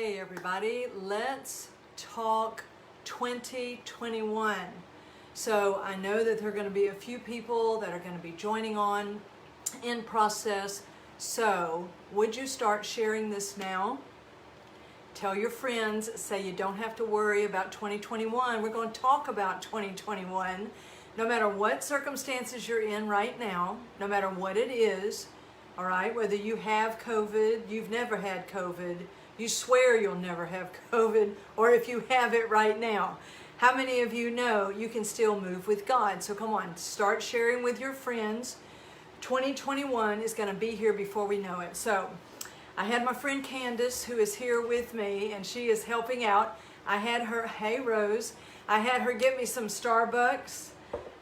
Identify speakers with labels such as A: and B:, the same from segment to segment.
A: Hey everybody, let's talk 2021. So I know that there are going to be a few people that are going to be joining on in process. So would you start sharing this now? Tell your friends, say you don't have to worry about 2021. We're going to talk about 2021. No matter what circumstances you're in right now, no matter what it is, all right, whether you have COVID, you've never had COVID, you swear you'll never have COVID, or if you have it right now. How many of you know you can still move with God? So come on, start sharing with your friends. 2021 is going to be here before we know it. So I had my friend Candace, who is here with me, and she is helping out. I had her, hey Rose, I had her get me some Starbucks.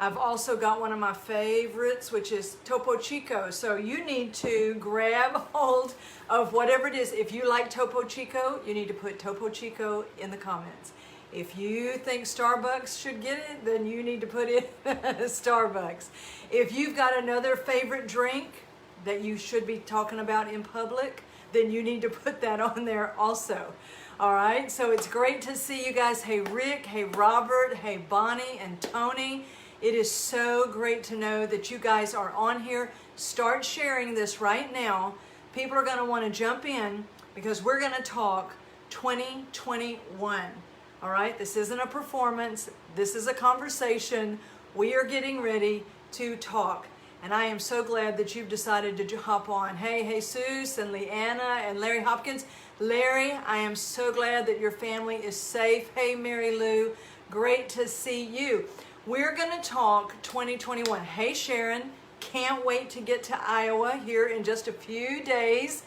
A: I've also got one of my favorites, which is Topo Chico. So you need to grab hold of whatever it is. If you like Topo Chico, you need to put Topo Chico in the comments. If you think Starbucks should get it, then you need to put in Starbucks. If you've got another favorite drink that you should be talking about in public, then you need to put that on there also. All right, so it's great to see you guys. Hey Rick, hey Robert, hey Bonnie and Tony. It is so great to know that you guys are on here. Start sharing this right now. People are going to want to jump in because we're going to talk 2021. All right, this isn't a performance. This is a conversation. We are getting ready to talk. And I am so glad that you've decided to hop on. Hey, Jesus and Leanna and Larry Hopkins. Larry, I am so glad that your family is safe. Hey, Mary Lou, great to see you. We're going to talk 2021. Hey, Sharon, can't wait to get to Iowa here in just a few days.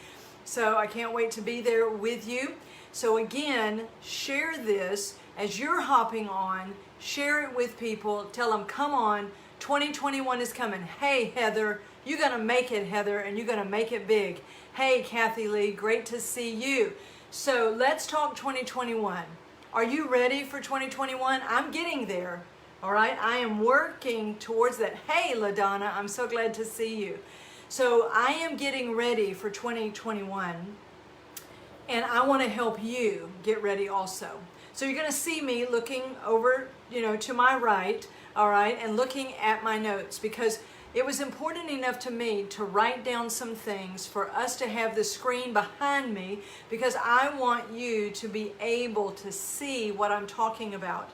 A: So I can't wait to be there with you. So again, share this as you're hopping on. Share it with people. Tell them, come on, 2021 is coming. Hey, Heather, you're going to make it, Heather, and you're going to make it big. Hey, Kathy Lee, great to see you. So let's talk 2021. Are you ready for 2021? I'm getting there. All right, I am working towards that. Hey, LaDonna, I'm so glad to see you. So I am getting ready for 2021, and I want to help you get ready also. So you're going to see me looking over, to my right, all right, and looking at my notes because it was important enough to me to write down some things for us to have the screen behind me because I want you to be able to see what I'm talking about.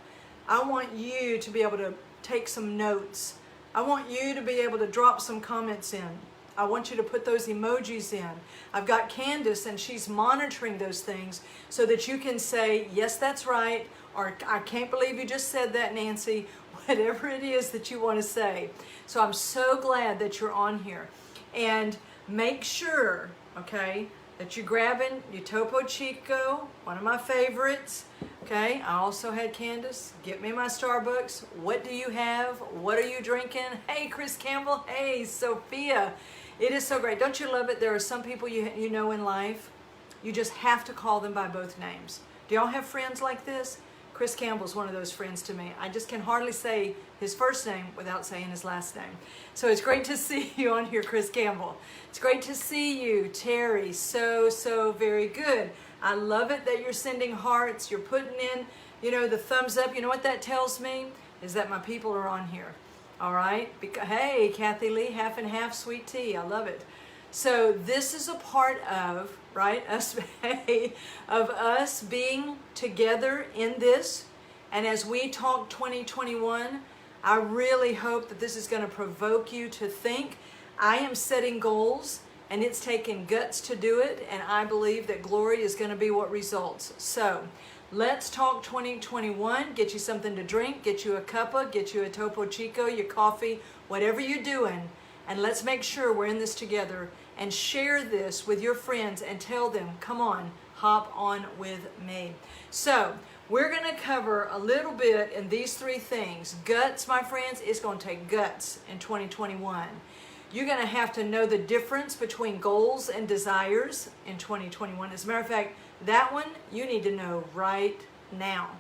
A: I want you to be able to take some notes. I want you to be able to drop some comments in. I want you to put those emojis in. I've got Candace and she's monitoring those things so that you can say, yes, that's right, or I can't believe you just said that, Nancy, whatever it is that you want to say. So I'm so glad that you're on here. And make sure, okay, that you're grabbing your Topo Chico, one of my favorites. Okay, I also had Candace, get me my Starbucks. What do you have? What are you drinking? Hey, Chris Campbell. Hey, Sophia. It is so great. Don't you love it? There are some people you know in life, you just have to call them by both names. Do y'all have friends like this? Chris Campbell's one of those friends to me. I just can hardly say his first name without saying his last name. So it's great to see you on here, Chris Campbell. It's great to see you, Terry. So very good. I love it that you're sending hearts. You're putting in, the thumbs up. You know what that tells me? Is that my people are on here. All right? Hey, Kathy Lee, half and half sweet tea. I love it. So this is a part of, right, of us being together in this. And as we talk 2021, I really hope that this is going to provoke you to think. I am setting goals, and it's taking guts to do it, and I believe that glory is going to be what results. So let's talk 2021. Get you something to drink, get you a cuppa, get you a Topo Chico, your coffee, whatever you're doing. And let's make sure we're in this together and share this with your friends and tell them, come on, hop on with me. So we're going to cover a little bit in these three things. Guts, my friends, it's going to take guts in 2021. You're going to have to know the difference between goals and desires in 2021. As a matter of fact, that one you need to know right now.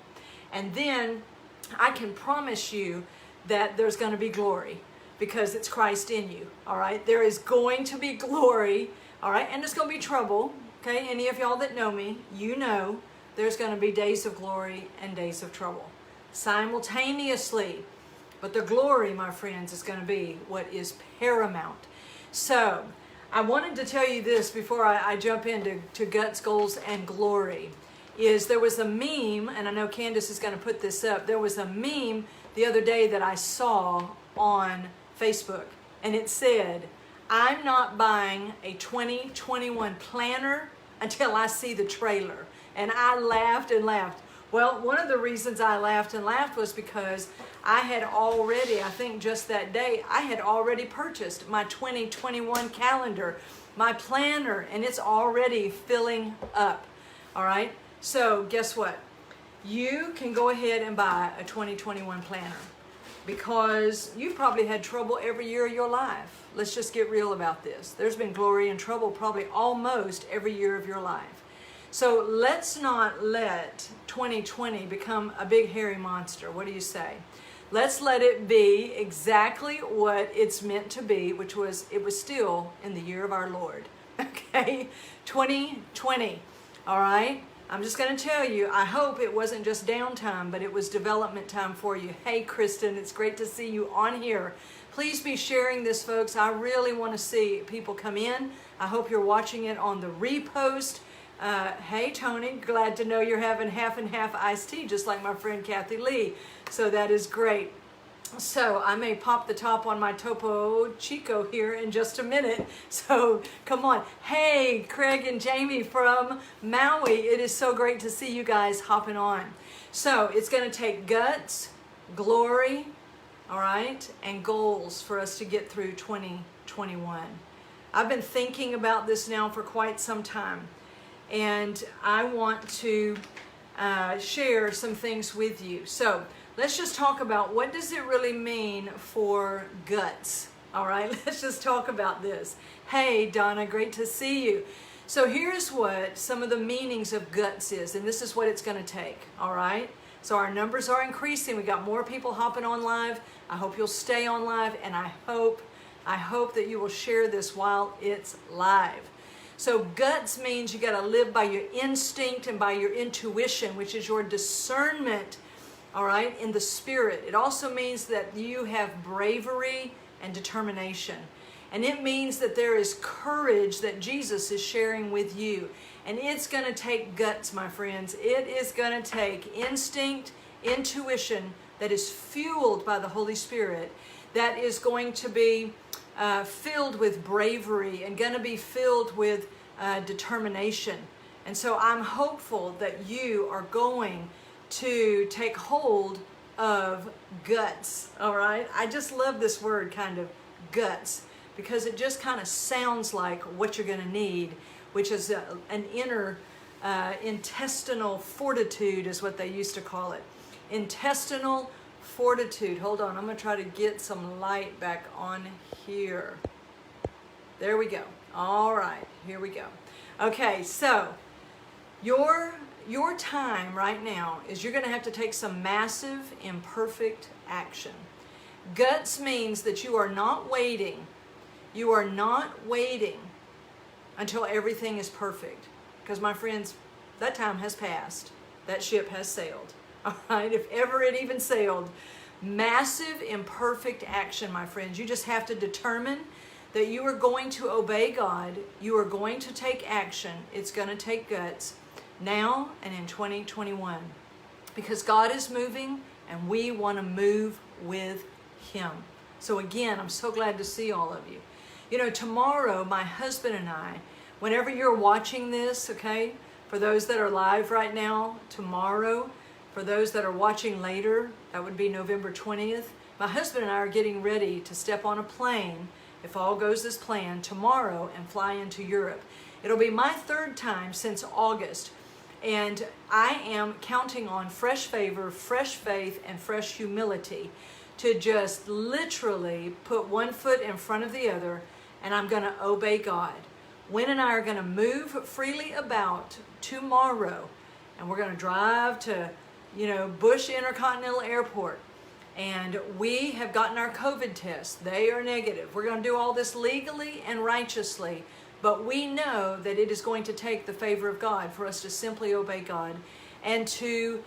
A: And then I can promise you that there's going to be glory because it's Christ in you, all right? There is going to be glory, all right? And there's going to be trouble, Okay, any of y'all that know me, you know there's going to be days of glory and days of trouble simultaneously. But the glory, my friends, is going to be what is paramount. So I wanted to tell you this before I jump into guts, goals, and glory. Is there was a meme, and I know Candace is going to put this up. There was a meme the other day that I saw on Facebook, and it said, "I'm not buying a 2021 planner until I see the trailer." And I laughed and laughed. Well, one of the reasons I laughed and laughed was because I had already, I think just that day, I had already purchased my 2021 calendar, my planner, and it's already filling up. All right? So guess what? You can go ahead and buy a 2021 planner because you've probably had trouble every year of your life. Let's just get real about this. There's been glory and trouble probably almost every year of your life. So let's not let 2020 become a big hairy monster. What do you say? Let's let it be exactly what it's meant to be, which was, it was still in the year of our Lord. Okay? 2020. All right? I'm just going to tell you, I hope it wasn't just downtime, but it was development time for you. Hey, Kristen, it's great to see you on here. Please be sharing this, folks. I really want to see people come in. I hope you're watching it on the repost. Hey, Tony, glad to know you're having half and half iced tea, just like my friend Kathy Lee. So that is great. So I may pop the top on my Topo Chico here in just a minute. So come on. Hey, Craig and Jamie from Maui. It is so great to see you guys hopping on. So it's going to take guts, glory, all right, and goals for us to get through 2021. I've been thinking about this now for quite some time. And I want to share some things with you. So let's just talk about what does it really mean for guts. All right, let's just talk about this. Hey, Donna, great to see you. So here's what some of the meanings of guts is, and this is what it's going to take. All right, so our numbers are increasing. We got more people hopping on live. I hope you'll stay on live, and I hope that you will share this while it's live. So guts means you got to live by your instinct and by your intuition, which is your discernment, all right, in the spirit. It also means that you have bravery and determination. And it means that there is courage that Jesus is sharing with you. And it's going to take guts, my friends. It is going to take instinct, intuition that is fueled by the Holy Spirit, that is going to be filled with bravery and going to be filled with determination. And so I'm hopeful that you are going to take hold of guts, all right? I just love this word, kind of, guts, because it just kind of sounds like what you're going to need, which is an inner intestinal fortitude is what they used to call it. Intestinal fortitude. Hold on, I'm going to try to get some light back on here. There we go. All right, here we go. Okay, so your time right now is you're going to have to take some massive, imperfect action. Guts means that you are not waiting. You are not waiting until everything is perfect. Because, my friends, that time has passed. That ship has sailed. All right, if ever it even sailed. Massive, imperfect action, my friends. You just have to determine that you are going to obey God. You are going to take action. It's going to take guts now and in 2021. Because God is moving and we want to move with Him. So again, I'm so glad to see all of you. You know, tomorrow, my husband and I, whenever you're watching this, okay, for those that are live right now, tomorrow, for those that are watching later, that would be November 20th, my husband and I are getting ready to step on a plane, if all goes as planned, tomorrow and fly into Europe. It'll be my third time since August, and I am counting on fresh favor, fresh faith, and fresh humility to just literally put one foot in front of the other, and I'm going to obey God. Wynn and I are going to move freely about tomorrow, and we're going to drive to, Bush Intercontinental Airport. And we have gotten our COVID tests. They are negative. We're going to do all this legally and righteously But we know that it is going to take the favor of God for us to simply obey God and to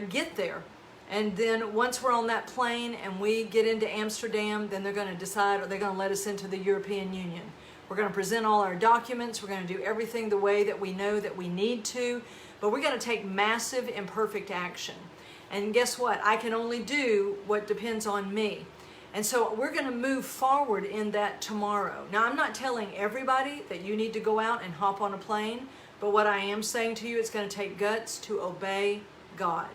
A: get there. And then once we're on that plane and we get into Amsterdam, then they're going to decide, or they're going to let us into the European Union. We're going to present all our documents. We're going to do everything the way that we know that we need to. But we're going to take massive imperfect action. And guess what? I can only do what depends on me. And so we're going to move forward in that tomorrow. Now, I'm not telling everybody that you need to go out and hop on a plane. But what I am saying to you, it's going to take guts to obey God.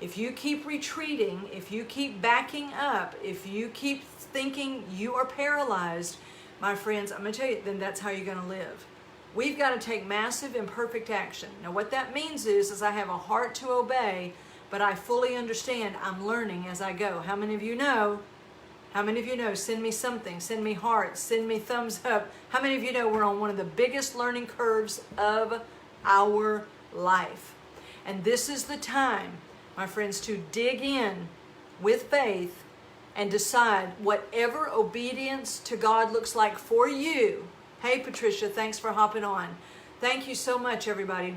A: If you keep retreating, if you keep backing up, if you keep thinking you are paralyzed, my friends, I'm going to tell you, then that's how you're going to live. We've got to take massive imperfect action. Now what that means is I have a heart to obey, but I fully understand I'm learning as I go. How many of you know? How many of you know? Send me something. Send me hearts. Send me thumbs up. How many of you know we're on one of the biggest learning curves of our life? And this is the time, my friends, to dig in with faith and decide whatever obedience to God looks like for you. Hey, Patricia, thanks for hopping on. Thank you so much, everybody.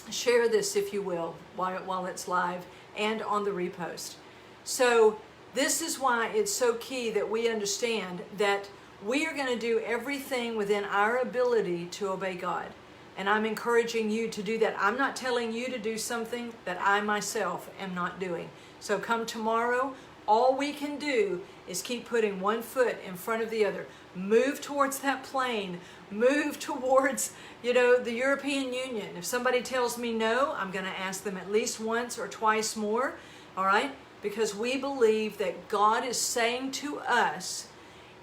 A: Share this, if you will, while it's live and on the repost. So this is why it's so key that we understand that we are going to do everything within our ability to obey God. And I'm encouraging you to do that. I'm not telling you to do something that I myself am not doing. So come tomorrow, all we can do is keep putting one foot in front of the other. Move towards that plane. Move towards, the European Union. If somebody tells me no, I'm going to ask them at least once or twice more. All right? Because we believe that God is saying to us,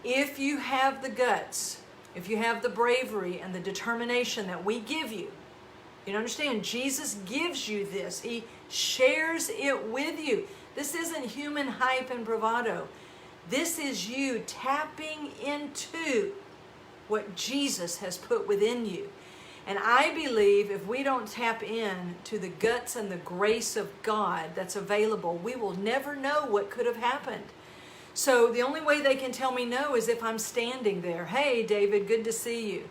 A: if you have the guts, if you have the bravery and the determination that we give you, you understand, Jesus gives you this. He shares it with you. This isn't human hype and bravado. This is you tapping into what Jesus has put within you. And I believe if we don't tap in to the guts and the grace of God that's available, we will never know what could have happened. So the only way they can tell me no is if I'm standing there. Hey, David, good to see you.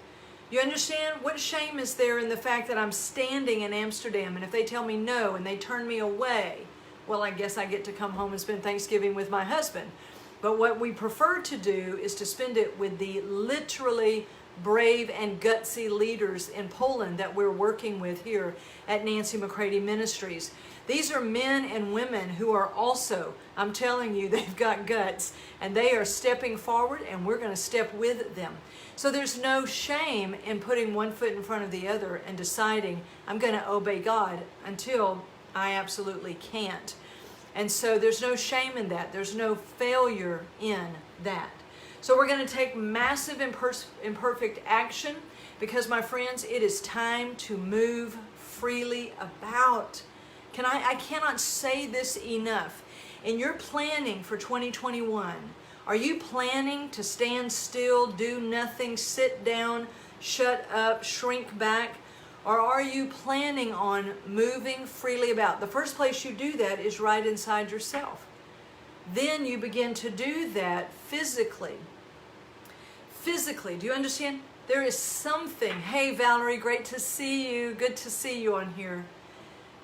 A: You understand? What shame is there in the fact that I'm standing in Amsterdam, and if they tell me no and they turn me away, well, I guess I get to come home and spend Thanksgiving with my husband. But what we prefer to do is to spend it with the literally brave and gutsy leaders in Poland that we're working with here at Nancy McCready Ministries. These are men and women who are also, I'm telling you, they've got guts, and they are stepping forward, and we're going to step with them. So there's no shame in putting one foot in front of the other and deciding I'm going to obey God until I absolutely can't. And so there's no shame in that. There's no failure in that. So we're going to take massive imperfect action because, my friends, it is time to move freely about. I cannot say this enough. In your planning for 2021, are you planning to stand still, do nothing, sit down, shut up, shrink back? Or are you planning on moving freely about? The first place you do that is right inside yourself. Then you begin to do that physically. Physically, do you understand? There is something. Hey, Valerie, great to see you. Good to see you on here.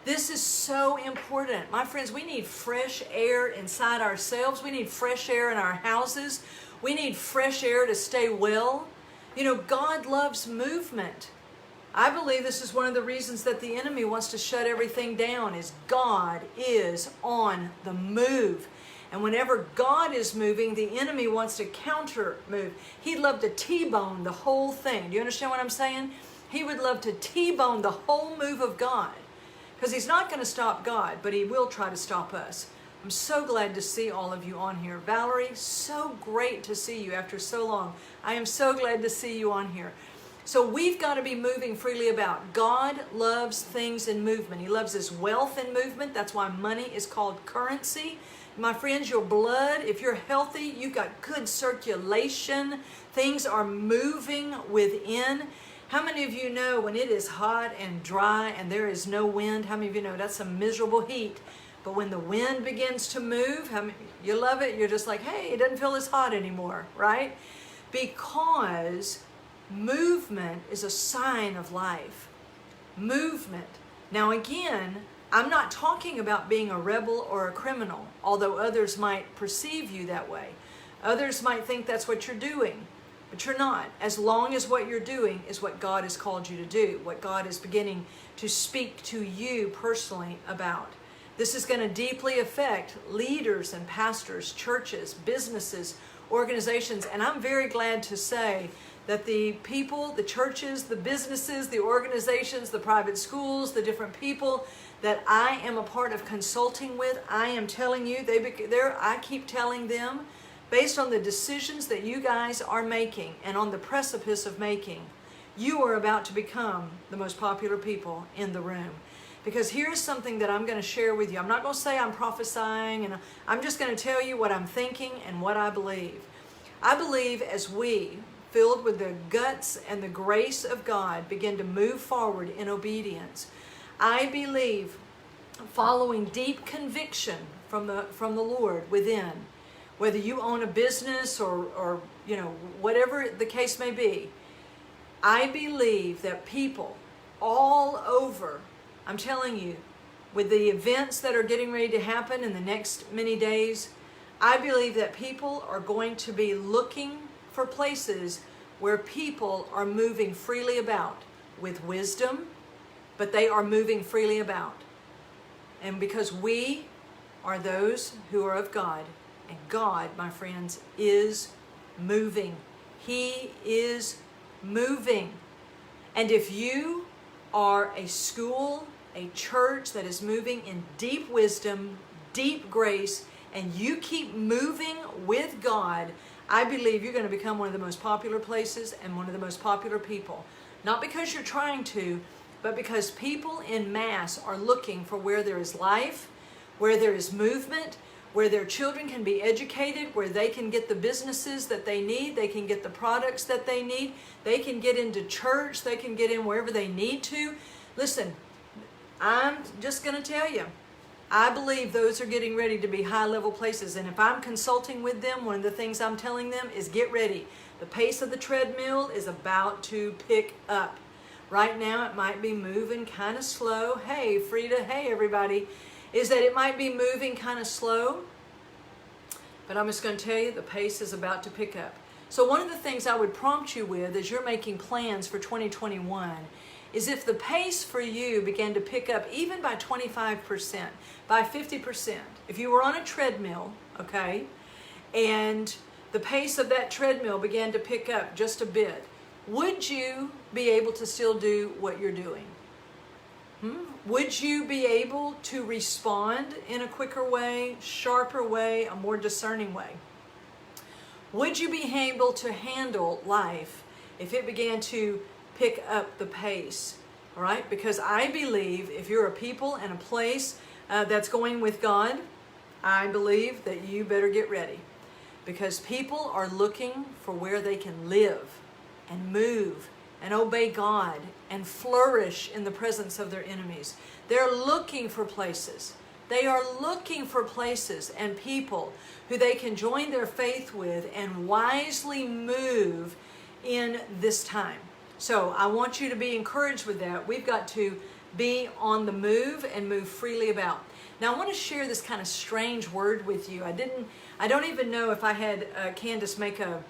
A: This is so important. My friends, we need fresh air inside ourselves. We need fresh air in our houses. We need fresh air to stay well. God loves movement. I believe this is one of the reasons that the enemy wants to shut everything down is God is on the move. And whenever God is moving, the enemy wants to counter move. He'd love to T-bone the whole thing. Do you understand what I'm saying? He would love to T-bone the whole move of God. Because he's not going to stop God, but he will try to stop us. I'm so glad to see all of you on here. Valerie, so great to see you after so long. I am so glad to see you on here. So we've got to be moving freely about. God loves things in movement. He loves his wealth in movement. That's why money is called currency. My friends, your blood, if you're healthy, you've got good circulation. Things are moving within. How many of you know when it is hot and dry and there is no wind, how many of you know that's some miserable heat? But when the wind begins to move, you love it, you're just like, hey, it doesn't feel as hot anymore, right? Because movement is a sign of life. Movement. Now again, I'm not talking about being a rebel or a criminal, although others might perceive you that way. Others might think that's what you're doing, but you're not. As long as what you're doing is what God has called you to do, what God is beginning to speak to you personally about. This is going to deeply affect leaders and pastors, churches, businesses, organizations, and I'm very glad to say that the people, the churches, the businesses, the organizations, the private schools, the different people that I am a part of consulting with, I am telling you, I keep telling them, based on the decisions that you guys are making and on the precipice of making, you are about to become the most popular people in the room. Because here's something that I'm going to share with you. I'm not going to say I'm prophesying, and I'm just going to tell you what I'm thinking and what I believe. I believe as we, filled with the guts and the grace of God, begin to move forward in obedience, I believe, following deep conviction from the Lord within, whether you own a business or whatever the case may be, I believe that people all over, I'm telling you, with the events that are getting ready to happen in the next many days, I believe that people are going to be looking for places where people are moving freely about with wisdom, but they are moving freely about. And because we are those who are of God, and God, my friends, is moving. He is moving. And if you are a school, a church that is moving in deep wisdom, deep grace, and you keep moving with God, I believe you're going to become one of the most popular places and one of the most popular people. Not because you're trying to, but because people in mass are looking for where there is life, where there is movement, where their children can be educated, where they can get the businesses that they need, they can get the products that they need, they can get into church, they can get in wherever they need to. Listen, I'm just going to tell you, I believe those are getting ready to be high-level places. And if I'm consulting with them, one of the things I'm telling them is get ready. The pace of the treadmill is about to pick up. Right now, it might be moving kind of slow. Hey, Frida, hey, everybody. Is that it might be moving kind of slow. But I'm just going to tell you, the pace is about to pick up. So one of the things I would prompt you with as you're making plans for 2021 is if the pace for you began to pick up even by 25%, by 50%, if you were on a treadmill, okay, and the pace of that treadmill began to pick up just a bit, would you be able to still do what you're doing? Would you be able to respond in a quicker way, sharper way, a more discerning way? Would you be able to handle life if it began to pick up the pace? All right, because I believe if you're a people and a place that's going with God, I believe that you better get ready, because people are looking for where they can live and move and obey God and flourish in the presence of their enemies. They're looking for places. They are looking for places and people who they can join their faith with and wisely move in this time. So I want you to be encouraged with that. We've got to be on the move and move freely about. Now I want to share this kind of strange word with you. I don't even know if I had Candace make a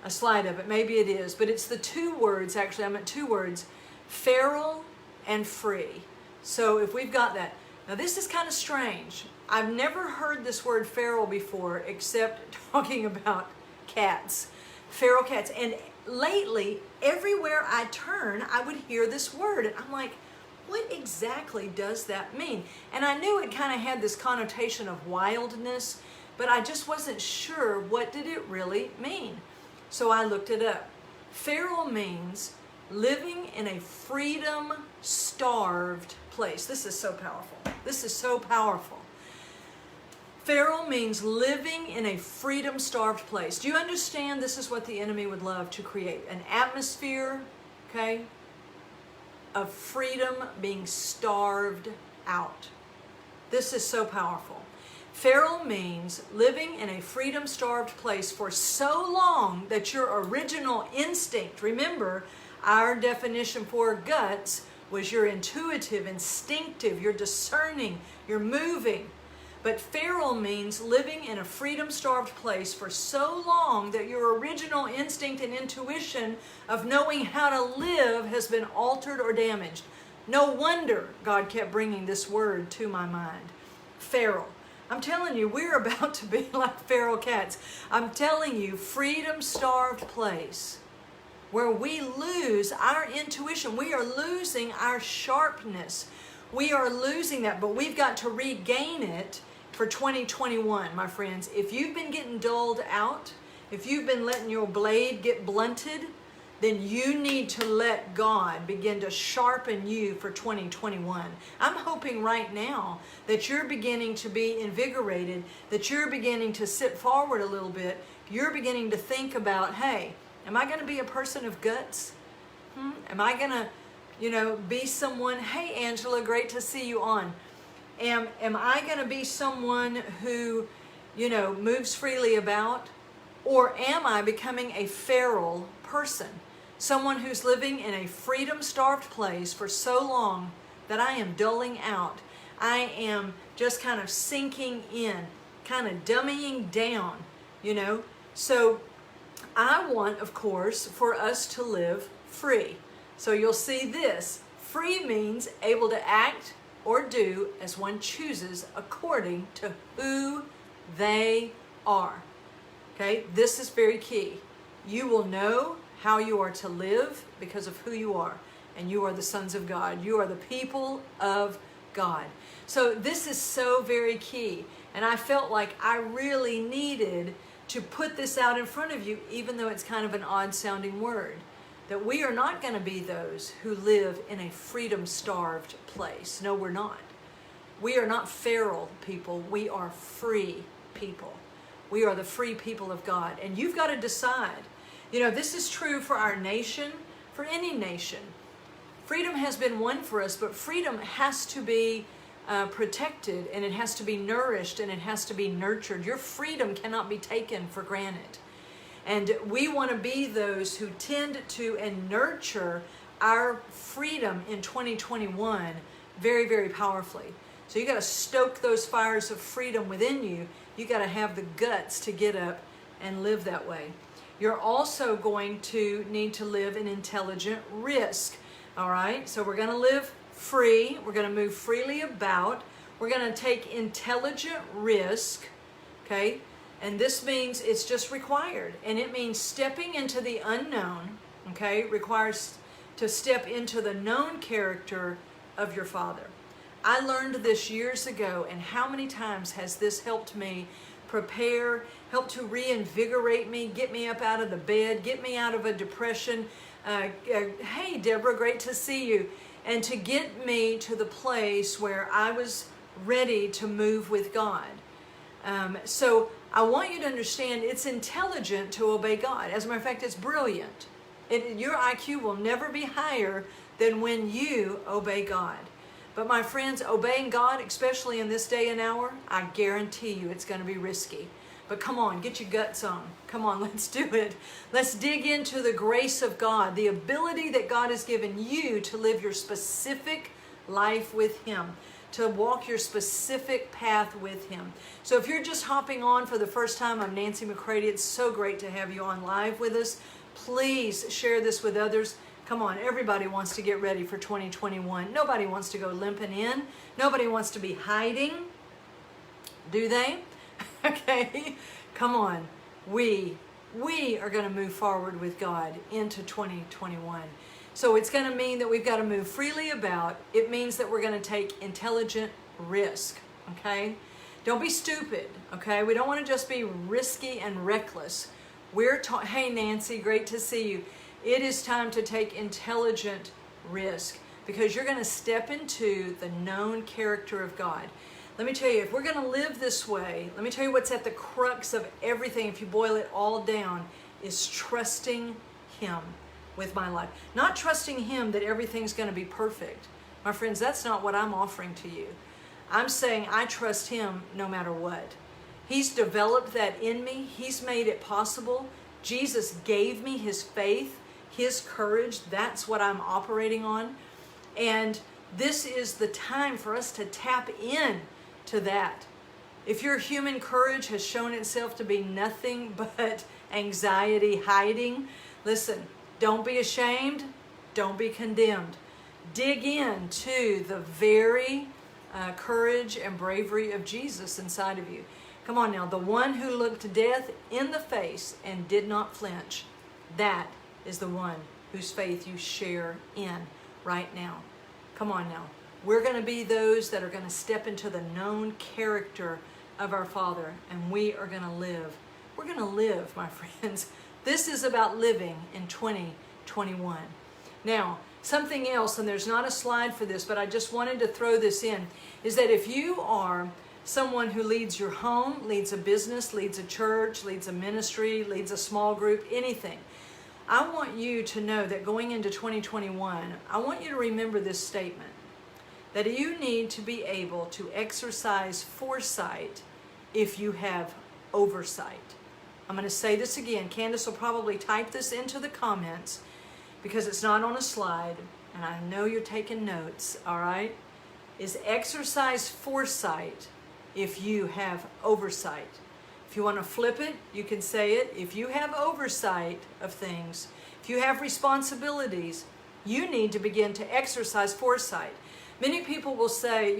A: slide of it. Maybe it is, but it's the two words, actually I meant two words, feral and free. So if we've got that. Now this is kind of strange. I've never heard this word feral before except talking about cats, feral cats. And lately, everywhere I turn, I would hear this word. And I'm like, what exactly does that mean? And I knew it kind of had this connotation of wildness, but I just wasn't sure what did it really mean. So I looked it up. Feral means living in a freedom-starved place. This is so powerful. This is so powerful. Feral means living in a freedom-starved place. Do you understand this is what the enemy would love to create? An atmosphere, okay, of freedom being starved out. This is so powerful. Feral means living in a freedom-starved place for so long that your original instinct, remember, our definition for guts was your intuitive, instinctive, you're discerning, you're moving. But feral means living in a freedom-starved place for so long that your original instinct and intuition of knowing how to live has been altered or damaged. No wonder God kept bringing this word to my mind. Feral. I'm telling you, we're about to be like feral cats. I'm telling you, freedom-starved place where we lose our intuition. We are losing our sharpness. We are losing that, but we've got to regain it for 2021, my friends. If you've been getting dulled out, if you've been letting your blade get blunted, then you need to let God begin to sharpen you for 2021. I'm hoping right now that you're beginning to be invigorated, that you're beginning to sit forward a little bit. You're beginning to think about, hey, am I going to be a person of guts? Am I going to, be someone, hey, Angela, great to see you on. Am I going to be someone who, moves freely about? Or am I becoming a feral person? Someone who's living in a freedom-starved place for so long that I am dulling out. I am just kind of sinking in, kind of dummying down, So I want, of course, for us to live free. So you'll see this. Free means able to act or do as one chooses according to who they are. Okay, this is very key. You will know how you are to live because of who you are. And you are the sons of God. You are the people of God. So this is so very key. And I felt like I really needed to put this out in front of you, even though it's kind of an odd sounding word. That we are not going to be those who live in a freedom-starved place. No, we're not. We are not feral people. We are free people. We are the free people of God. And you've got to decide. This is true for our nation, for any nation. Freedom has been won for us, but freedom has to be protected, and it has to be nourished, and it has to be nurtured. Your freedom cannot be taken for granted. And we want to be those who tend to and nurture our freedom in 2021 very, very powerfully. So you got to stoke those fires of freedom within you. You got to have the guts to get up and live that way. You're also going to need to live in intelligent risk. All right, so we're going to live free. We're going to move freely about. We're going to take intelligent risk. Okay. And this means it's just required. And it means stepping into the unknown, okay? Requires to step into the known character of your Father. I learned this years ago, and how many times has this helped me prepare, helped to reinvigorate me, get me up out of the bed, get me out of a depression. Hey, Deborah, great to see you. And to get me to the place where I was ready to move with God. So I want you to understand it's intelligent to obey God. As a matter of fact, it's brilliant. Your IQ will never be higher than when you obey God. But my friends, obeying God, especially in this day and hour, I guarantee you it's going to be risky. But come on, get your guts on. Come on, let's do it. Let's dig into the grace of God, the ability that God has given you to live your specific life with Him, to walk your specific path with Him. So if you're just hopping on for the first time, I'm Nancy McCready. It's so great to have you on live with us. Please share this with others. Come on, everybody wants to get ready for 2021. Nobody wants to go limping in. Nobody wants to be hiding. Do they? Okay, come on. We are going to move forward with God into 2021. So it's going to mean that we've got to move freely about. It means that we're going to take intelligent risk, okay? Don't be stupid, okay? We don't want to just be risky and reckless. Hey, Nancy, great to see you. It is time to take intelligent risk because you're going to step into the known character of God. Let me tell you, if we're going to live this way, let me tell you what's at the crux of everything, if you boil it all down, is trusting Him with my life. Not trusting Him that everything's going to be perfect. My friends, that's not what I'm offering to you. I'm saying I trust him no matter what. He's developed that in me. He's made it possible. Jesus gave me his faith, his courage. That's what I'm operating on. And this is the time for us to tap in to that. If your human courage has shown itself to be nothing but anxiety hiding, listen, don't be ashamed. Don't be condemned. Dig into the very courage and bravery of Jesus inside of you. Come on now, the one who looked death in the face and did not flinch, that is the one whose faith you share in right now. Come on now. We're going to be those that are going to step into the known character of our Father, and we are going to live. We're going to live, my friends. This is about living in 2021. Now, something else, and there's not a slide for this, but I just wanted to throw this in, is that if you are someone who leads your home, leads a business, leads a church, leads a ministry, leads a small group, anything, I want you to know that going into 2021, I want you to remember this statement, that you need to be able to exercise foresight if you have oversight. I'm going to say this again. Candace will probably type this into the comments because it's not on a slide, and I know you're taking notes, all right? Is exercise foresight if you have oversight. If you want to flip it, you can say it. If you have oversight of things, if you have responsibilities, you need to begin to exercise foresight. Many people will say,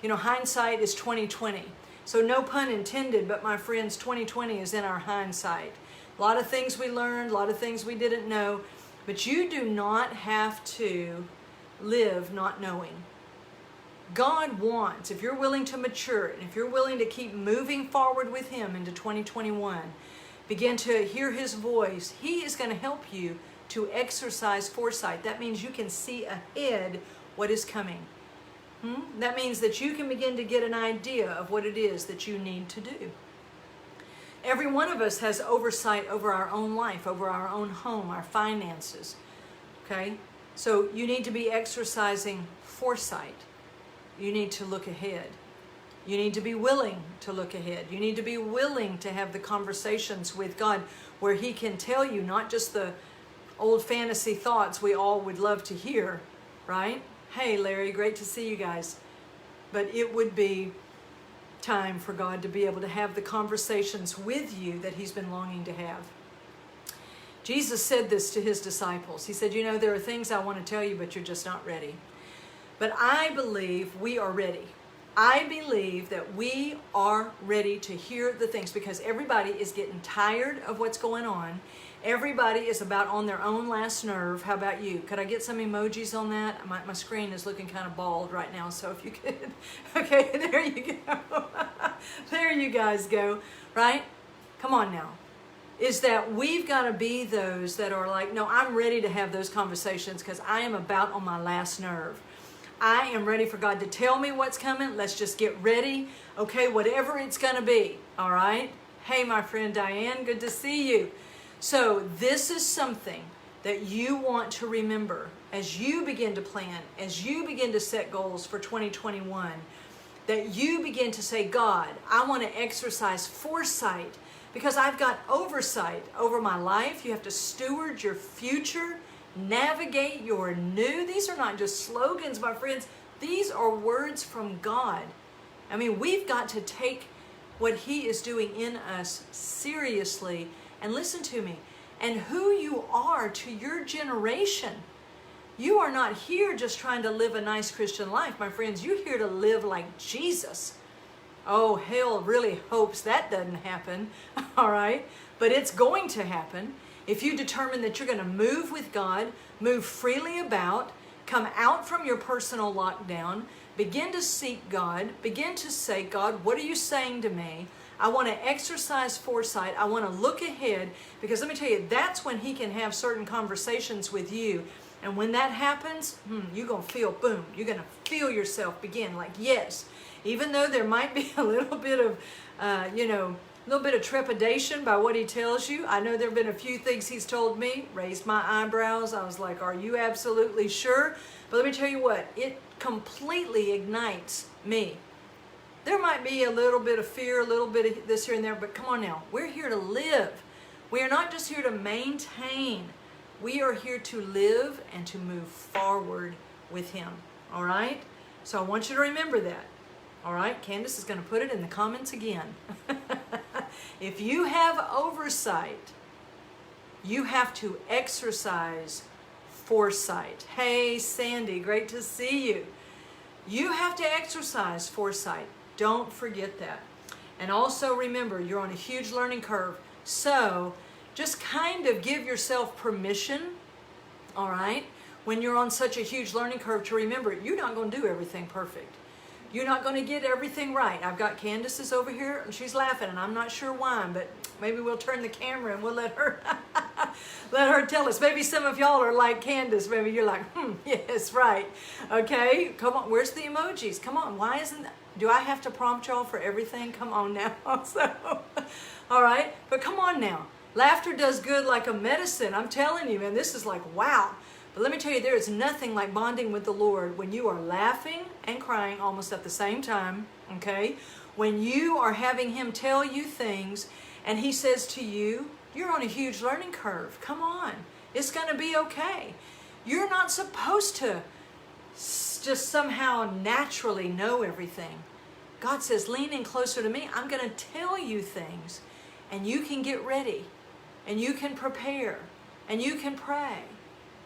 A: hindsight is 2020. So no pun intended, but my friends, 2020 is in our hindsight. A lot of things we learned, a lot of things we didn't know, but you do not have to live not knowing. God wants, if you're willing to mature, and if you're willing to keep moving forward with him into 2021, begin to hear his voice, he is going to help you to exercise foresight. That means you can see ahead what is coming. That means that you can begin to get an idea of what it is that you need to do. Every one of us has oversight over our own life, over our own home, our finances. Okay? So you need to be exercising foresight. You need to look ahead. You need to be willing to look ahead. You need to be willing to have the conversations with God where he can tell you not just the old fantasy thoughts we all would love to hear, right? Hey, Larry, great to see you guys. But it would be time for God to be able to have the conversations with you that he's been longing to have. Jesus said this to his disciples. He said, there are things I want to tell you, but you're just not ready. But I believe we are ready. I believe that we are ready to hear the things because everybody is getting tired of what's going on. Everybody is about on their own last nerve. How about you? Could I get some emojis on that? My screen is looking kind of bald right now, so if you could. Okay, there you go. There you guys go, right? Come on now. Is that we've got to be those that are like, no, I'm ready to have those conversations because I am about on my last nerve. I am ready for God to tell me what's coming. Let's just get ready. Okay, whatever it's going to be. All right? Hey, my friend Diane, good to see you. So this is something that you want to remember as you begin to plan, as you begin to set goals for 2021, that you begin to say, God, I want to exercise foresight because I've got oversight over my life. You have to steward your future, navigate your new. These are not just slogans, my friends. These are words from God. I mean, we've got to take what he is doing in us seriously. And listen to me, and who you are to your generation. You are not here just trying to live a nice Christian life, my friends. You're here to live like Jesus. Oh, hell really hopes that doesn't happen, all right? But it's going to happen if you determine that you're going to move with God, move freely about, come out from your personal lockdown, begin to seek God, begin to say, God, what are you saying to me? I want to exercise foresight. I want to look ahead because let me tell you, that's when he can have certain conversations with you. And when that happens, you're going to feel, boom, you're going to feel yourself begin like, yes, even though there might be a little bit of, a little bit of trepidation by what he tells you. I know there have been a few things he's told me, raised my eyebrows. I was like, are you absolutely sure? But let me tell you what, it completely ignites me. There might be a little bit of fear, a little bit of this here and there, but come on now. We're here to live. We are not just here to maintain. We are here to live and to move forward with Him. All right? So I want you to remember that. All right? Candace is going to put it in the comments again. If you have oversight, you have to exercise foresight. Hey, Sandy, great to see you. You have to exercise foresight. Don't forget that. And also remember, you're on a huge learning curve. So just kind of give yourself permission, all right, when you're on such a huge learning curve, to remember you're not going to do everything perfect. You're not going to get everything right. I've got Candace's over here, and she's laughing, and I'm not sure why, but maybe we'll turn the camera and we'll let her let her tell us. Maybe some of y'all are like Candace. Maybe you're like, yes, right. Okay, come on. Where's the emojis? Come on. Why isn't that? Do I have to prompt y'all for everything? Come on now. So, all right, but come on now. Laughter does good like a medicine. I'm telling you, man, this is like, wow. But let me tell you, there is nothing like bonding with the Lord when you are laughing and crying almost at the same time, okay? When you are having Him tell you things and He says to you, you're on a huge learning curve. Come on. It's going to be okay. You're not supposed to just somehow naturally know everything. God says, lean in closer to me. I'm going to tell you things, and you can get ready, and you can prepare, and you can pray.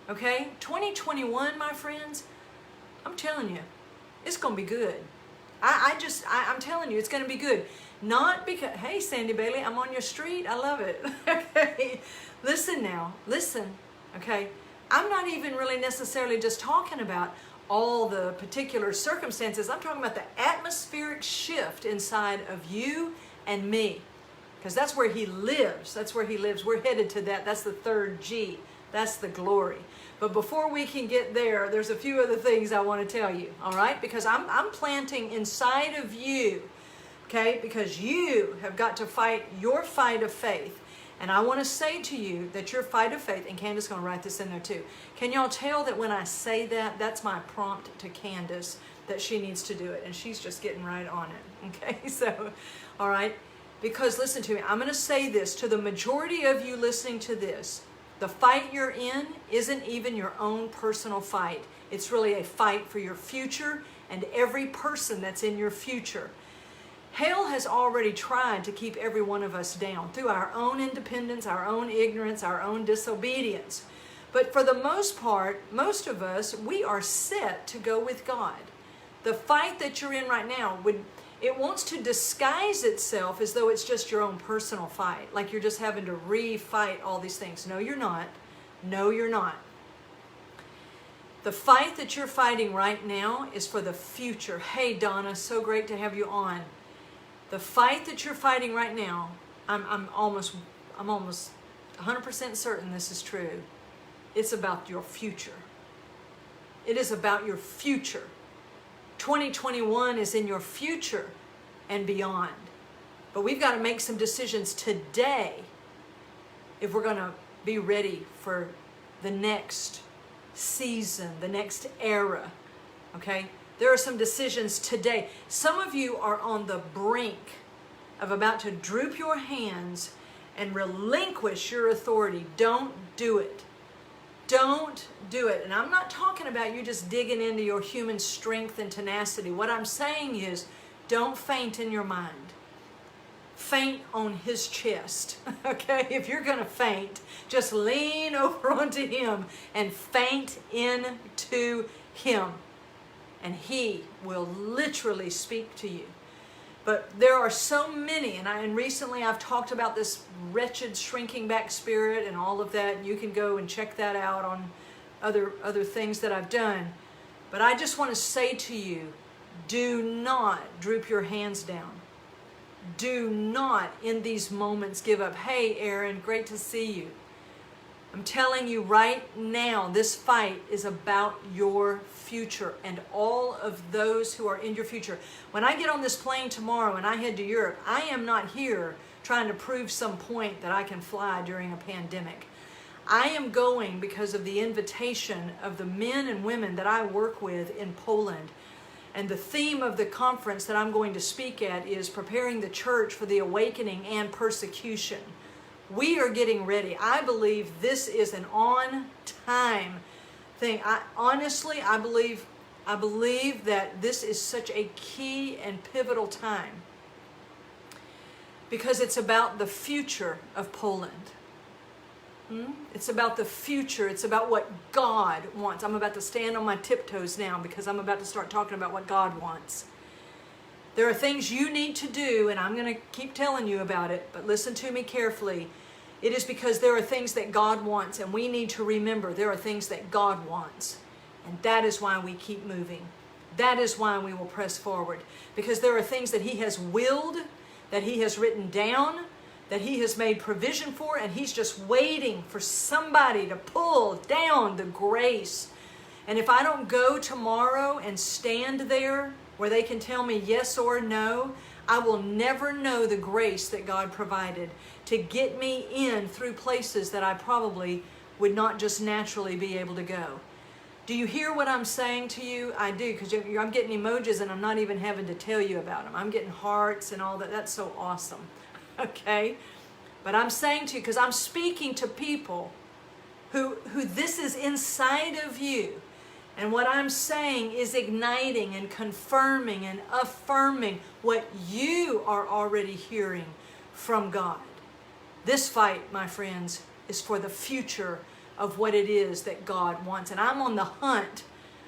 A: Okay? 2021, my friends, I'm telling you, it's going to be good. I'm telling you, it's going to be good. Not because, hey, Sandy Bailey, I'm on your street. I love it. Okay? Listen now. Listen. Okay? I'm not even really necessarily just talking about all the particular circumstances. I'm talking about the atmospheric shift inside of you and me. Because that's where He lives. That's where He lives. We're headed to that. That's the third G. That's the glory. But before we can get there, there's a few other things I want to tell you. All right? Because I'm planting inside of you. Okay? Because you have got to fight your fight of faith. And I want to say to you that your fight of faith, and Candace is going to write this in there too. Can y'all tell that when I say that, that's my prompt to Candace that she needs to do it. And she's just getting right on it. Okay? So, all right? Because listen to me. I'm going to say this to the majority of you listening to this. The fight you're in isn't even your own personal fight. It's really a fight for your future and every person that's in your future. Hell has already tried to keep every one of us down through our own independence, our own ignorance, our own disobedience. But for the most part, most of us, we are set to go with God. The fight that you're in right now, it wants to disguise itself as though it's just your own personal fight, like you're just having to re-fight all these things. No, you're not. No, you're not. The fight that you're fighting right now is for the future. Hey, Donna, so great to have you on. The fight that you're fighting right now, I'm almost 100% certain this is true. It's about your future. It is about your future. 2021 is in your future and beyond. But we've got to make some decisions today if we're going to be ready for the next season, the next era. Okay? There are some decisions today. Some of you are on the brink of about to droop your hands and relinquish your authority. Don't do it. Don't do it. And I'm not talking about you just digging into your human strength and tenacity. What I'm saying is, don't faint in your mind. Faint on His chest. Okay? If you're going to faint, just lean over onto Him and faint into Him. And He will literally speak to you. But there are so many, and recently I've talked about this wretched shrinking back spirit and all of that. And you can go and check that out on other things that I've done. But I just want to say to you, do not droop your hands down. Do not in these moments give up. Hey, Aaron, great to see you. I'm telling you right now, this fight is about your future and all of those who are in your future. When I get on this plane tomorrow and I head to Europe, I am not here trying to prove some point that I can fly during a pandemic. I am going because of the invitation of the men and women that I work with in Poland. And the theme of the conference that I'm going to speak at is preparing the church for the awakening and persecution. We are getting ready. I believe this is an on-time thing. I believe that this is such a key and pivotal time because it's about the future of Poland. It's about the future. It's about what God wants. I'm about to stand on my tiptoes now because I'm about to start talking about what God wants. There are things you need to do, and I'm going to keep telling you about it, but listen to me carefully. It is because there are things that God wants, and we need to remember there are things that God wants. And that is why we keep moving. That is why we will press forward. Because there are things that He has willed, that He has written down, that He has made provision for, and He's just waiting for somebody to pull down the grace. And if I don't go tomorrow and stand there where they can tell me yes or no, I will never know the grace that God provided to get me in through places that I probably would not just naturally be able to go. Do you hear what I'm saying to you? I do, because I'm getting emojis and I'm not even having to tell you about them. I'm getting hearts and all that. That's so awesome. Okay? But I'm saying to you, because I'm speaking to people who this is inside of you. And what I'm saying is igniting and confirming and affirming what you are already hearing from God. This fight, my friends, is for the future of what it is that God wants. And I'm on the hunt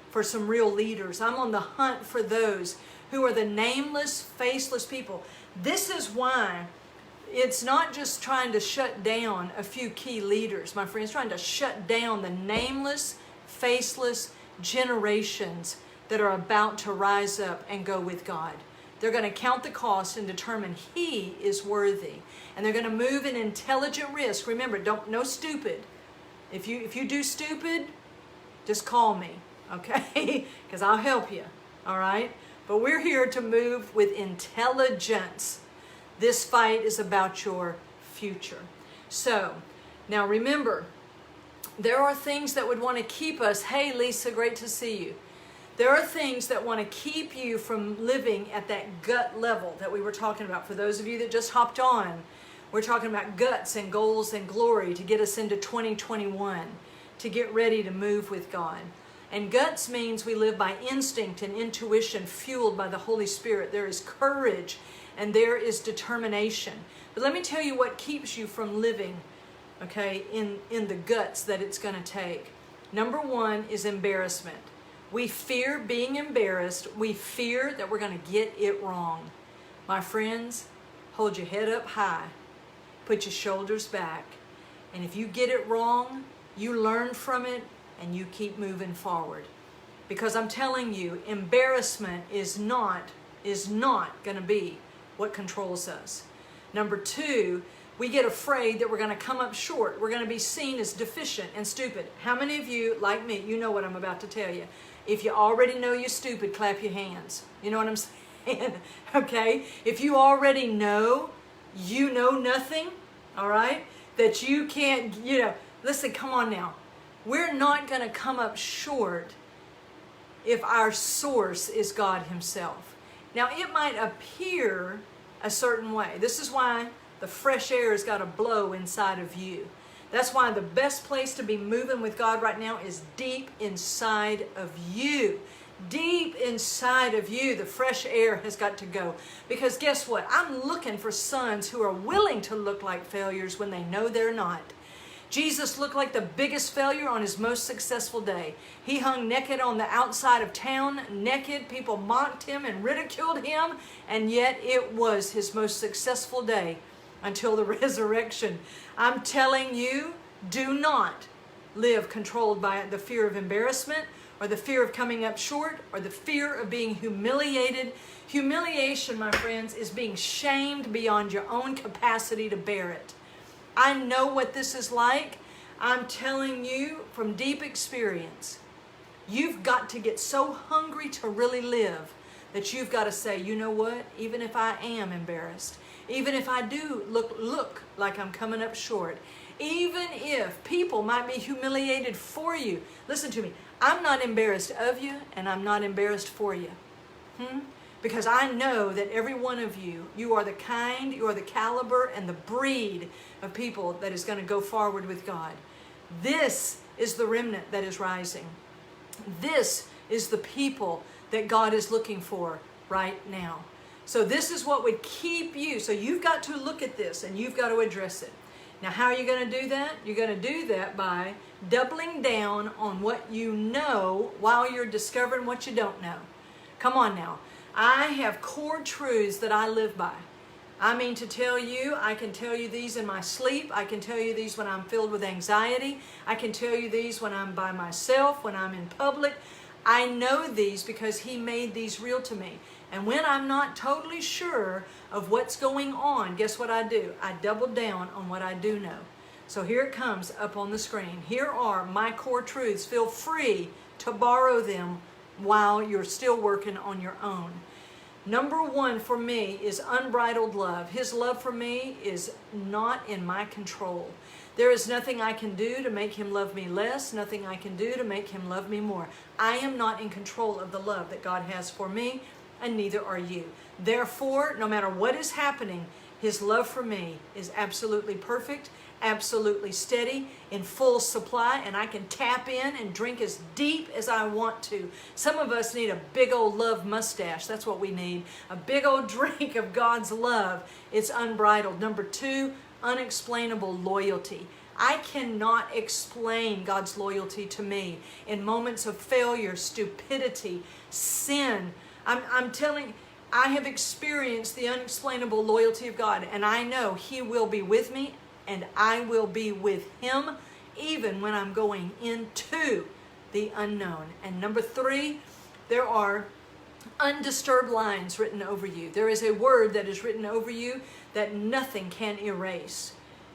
A: for some real leaders. I'm on the hunt for those who are the nameless, faceless people. This is why it's not just trying to shut down a few key leaders, my friends, trying to shut down the nameless, faceless generations that are about to rise up and go with God. They're going to count the cost and determine He is worthy. And they're going to move in intelligent risk. Remember, no stupid. If you do stupid, just call me, okay? Because I'll help you, all right? But we're here to move with intelligence. This fight is about your future. So, now remember, there are things that would want to keep us. Hey, Lisa, great to see you. There are things that want to keep you from living at that gut level that we were talking about. For those of you that just hopped on, we're talking about guts and goals and glory to get us into 2021, to get ready to move with God. And guts means we live by instinct and intuition fueled by the Holy Spirit. There is courage and there is determination. But let me tell you what keeps you from living, okay, in the guts that it's going to take. Number one is embarrassment. We fear being embarrassed. We fear that we're going to get it wrong. My friends, hold your head up high. Put your shoulders back. And if you get it wrong, you learn from it and you keep moving forward. Because I'm telling you, embarrassment is not going to be what controls us. Number two, we get afraid that we're going to come up short. We're going to be seen as deficient and stupid. How many of you, like me, you know what I'm about to tell you. If you already know you're stupid, clap your hands. You know what I'm saying? Okay? If you already know you know nothing, all right? That you can't, listen, come on now. We're not going to come up short if our source is God Himself. Now, it might appear a certain way. This is why the fresh air has got to blow inside of you. That's why the best place to be moving with God right now is deep inside of you. Deep inside of you, the fresh air has got to go. Because guess what? I'm looking for sons who are willing to look like failures when they know they're not. Jesus looked like the biggest failure on His most successful day. He hung naked on the outside of town, naked. People mocked Him and ridiculed Him, and yet it was His most successful day until the resurrection. I'm telling you, do not live controlled by the fear of embarrassment or the fear of coming up short or the fear of being humiliated. Humiliation, my friends, is being shamed beyond your own capacity to bear it. I know what this is like. I'm telling you from deep experience. You've got to get so hungry to really live that you've got to say, you know what? Even if I am embarrassed, even if I do look like I'm coming up short, Even if people might be humiliated for you. Listen to me. I'm not embarrassed of you, and I'm not embarrassed for you. Because I know that every one of you, you are the kind, you are the caliber, and the breed of people that is going to go forward with God. This is the remnant that is rising. This is the people that God is looking for right now. So this is what would keep you. So you've got to look at this and you've got to address it. Now, how are you going to do that? You're going to do that by doubling down on what you know while you're discovering what you don't know. Come on now. I have core truths that I live by. I mean to tell you, I can tell you these in my sleep. I can tell you these when I'm filled with anxiety. I can tell you these when I'm by myself, when I'm in public. I know these because He made these real to me. And when I'm not totally sure of what's going on, guess what I do? I double down on what I do know. So here it comes up on the screen. Here are my core truths. Feel free to borrow them while you're still working on your own. Number one for me is unbridled love. His love for me is not in my control. There is nothing I can do to make Him love me less, nothing I can do to make Him love me more. I am not in control of the love that God has for me, and neither are you. Therefore, no matter what is happening, His love for me is absolutely perfect, absolutely steady, in full supply, and I can tap in and drink as deep as I want to. Some of us need a big old love mustache. That's what we need. A big old drink of God's love. It's unbridled. Number two, unexplainable loyalty. I cannot explain God's loyalty to me in moments of failure, stupidity, sin. I'm telling, I have experienced the unexplainable loyalty of God, and I know He will be with me, and I will be with Him even when I'm going into the unknown. And number three, there are undisturbed lines written over you. There is a word that is written over you that nothing can erase.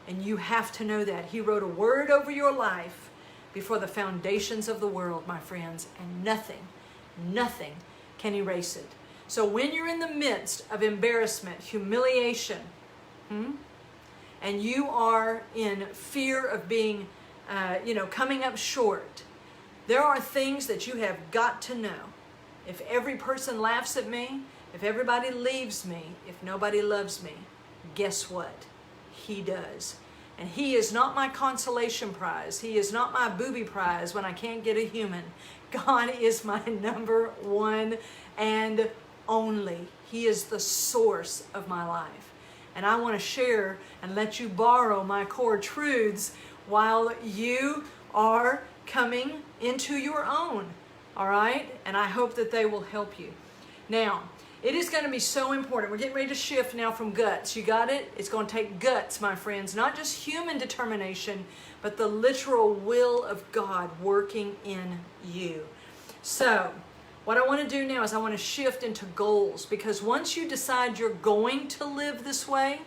A: And you have to know that. He wrote a word over your life before the foundations of the world, my friends, and nothing can erase it. So when you're in the midst of embarrassment, humiliation, and you are in fear of being, coming up short, there are things that you have got to know. If every person laughs at me, if everybody leaves me, if nobody loves me, guess what? He does. And He is not my consolation prize. He is not my booby prize when I can't get a human. God is my number one and only. He is the source of my life. And I want to share and let you borrow my core truths while you are coming into your own. All right? And I hope that they will help you. Now, it is going to be so important. We're getting ready to shift now from guts. You got it? It's going to take guts, my friends. Not just human determination, but the literal will of God working in you. So, what I want to do now is I want to shift into goals, because once you decide you're going to live this way,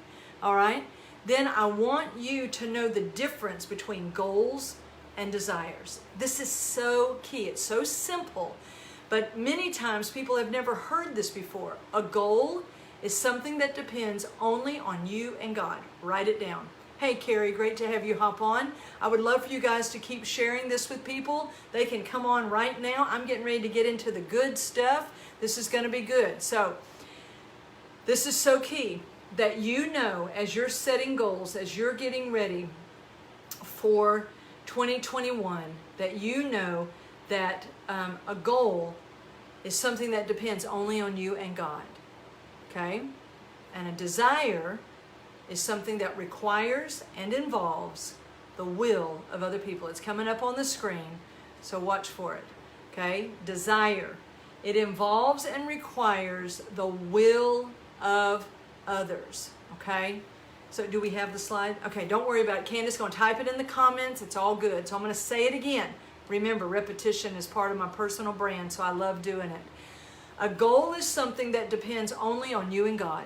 A: all right, then I want you to know the difference between goals and desires. This is so key. It's so simple, but many times people have never heard this before. A goal is something that depends only on you and God. Write it down. Hey, Carrie, great to have you hop on. I would love for you guys to keep sharing this with people. They can come on right now. I'm getting ready to get into the good stuff. This is going to be good. So this is so key that you know, as you're setting goals, as you're getting ready for 2021, that you know that a goal is something that depends only on you and God. Okay? And a desire is something that requires and involves the will of other people. It's coming up on the screen, so watch for it. Okay? Desire. It involves and requires the will of others. Okay? So do we have the slide? Okay, don't worry about it. Candace is going to type it in the comments. It's all good. So I'm going to say it again. Remember, repetition is part of my personal brand, so I love doing it. A goal is something that depends only on you and God.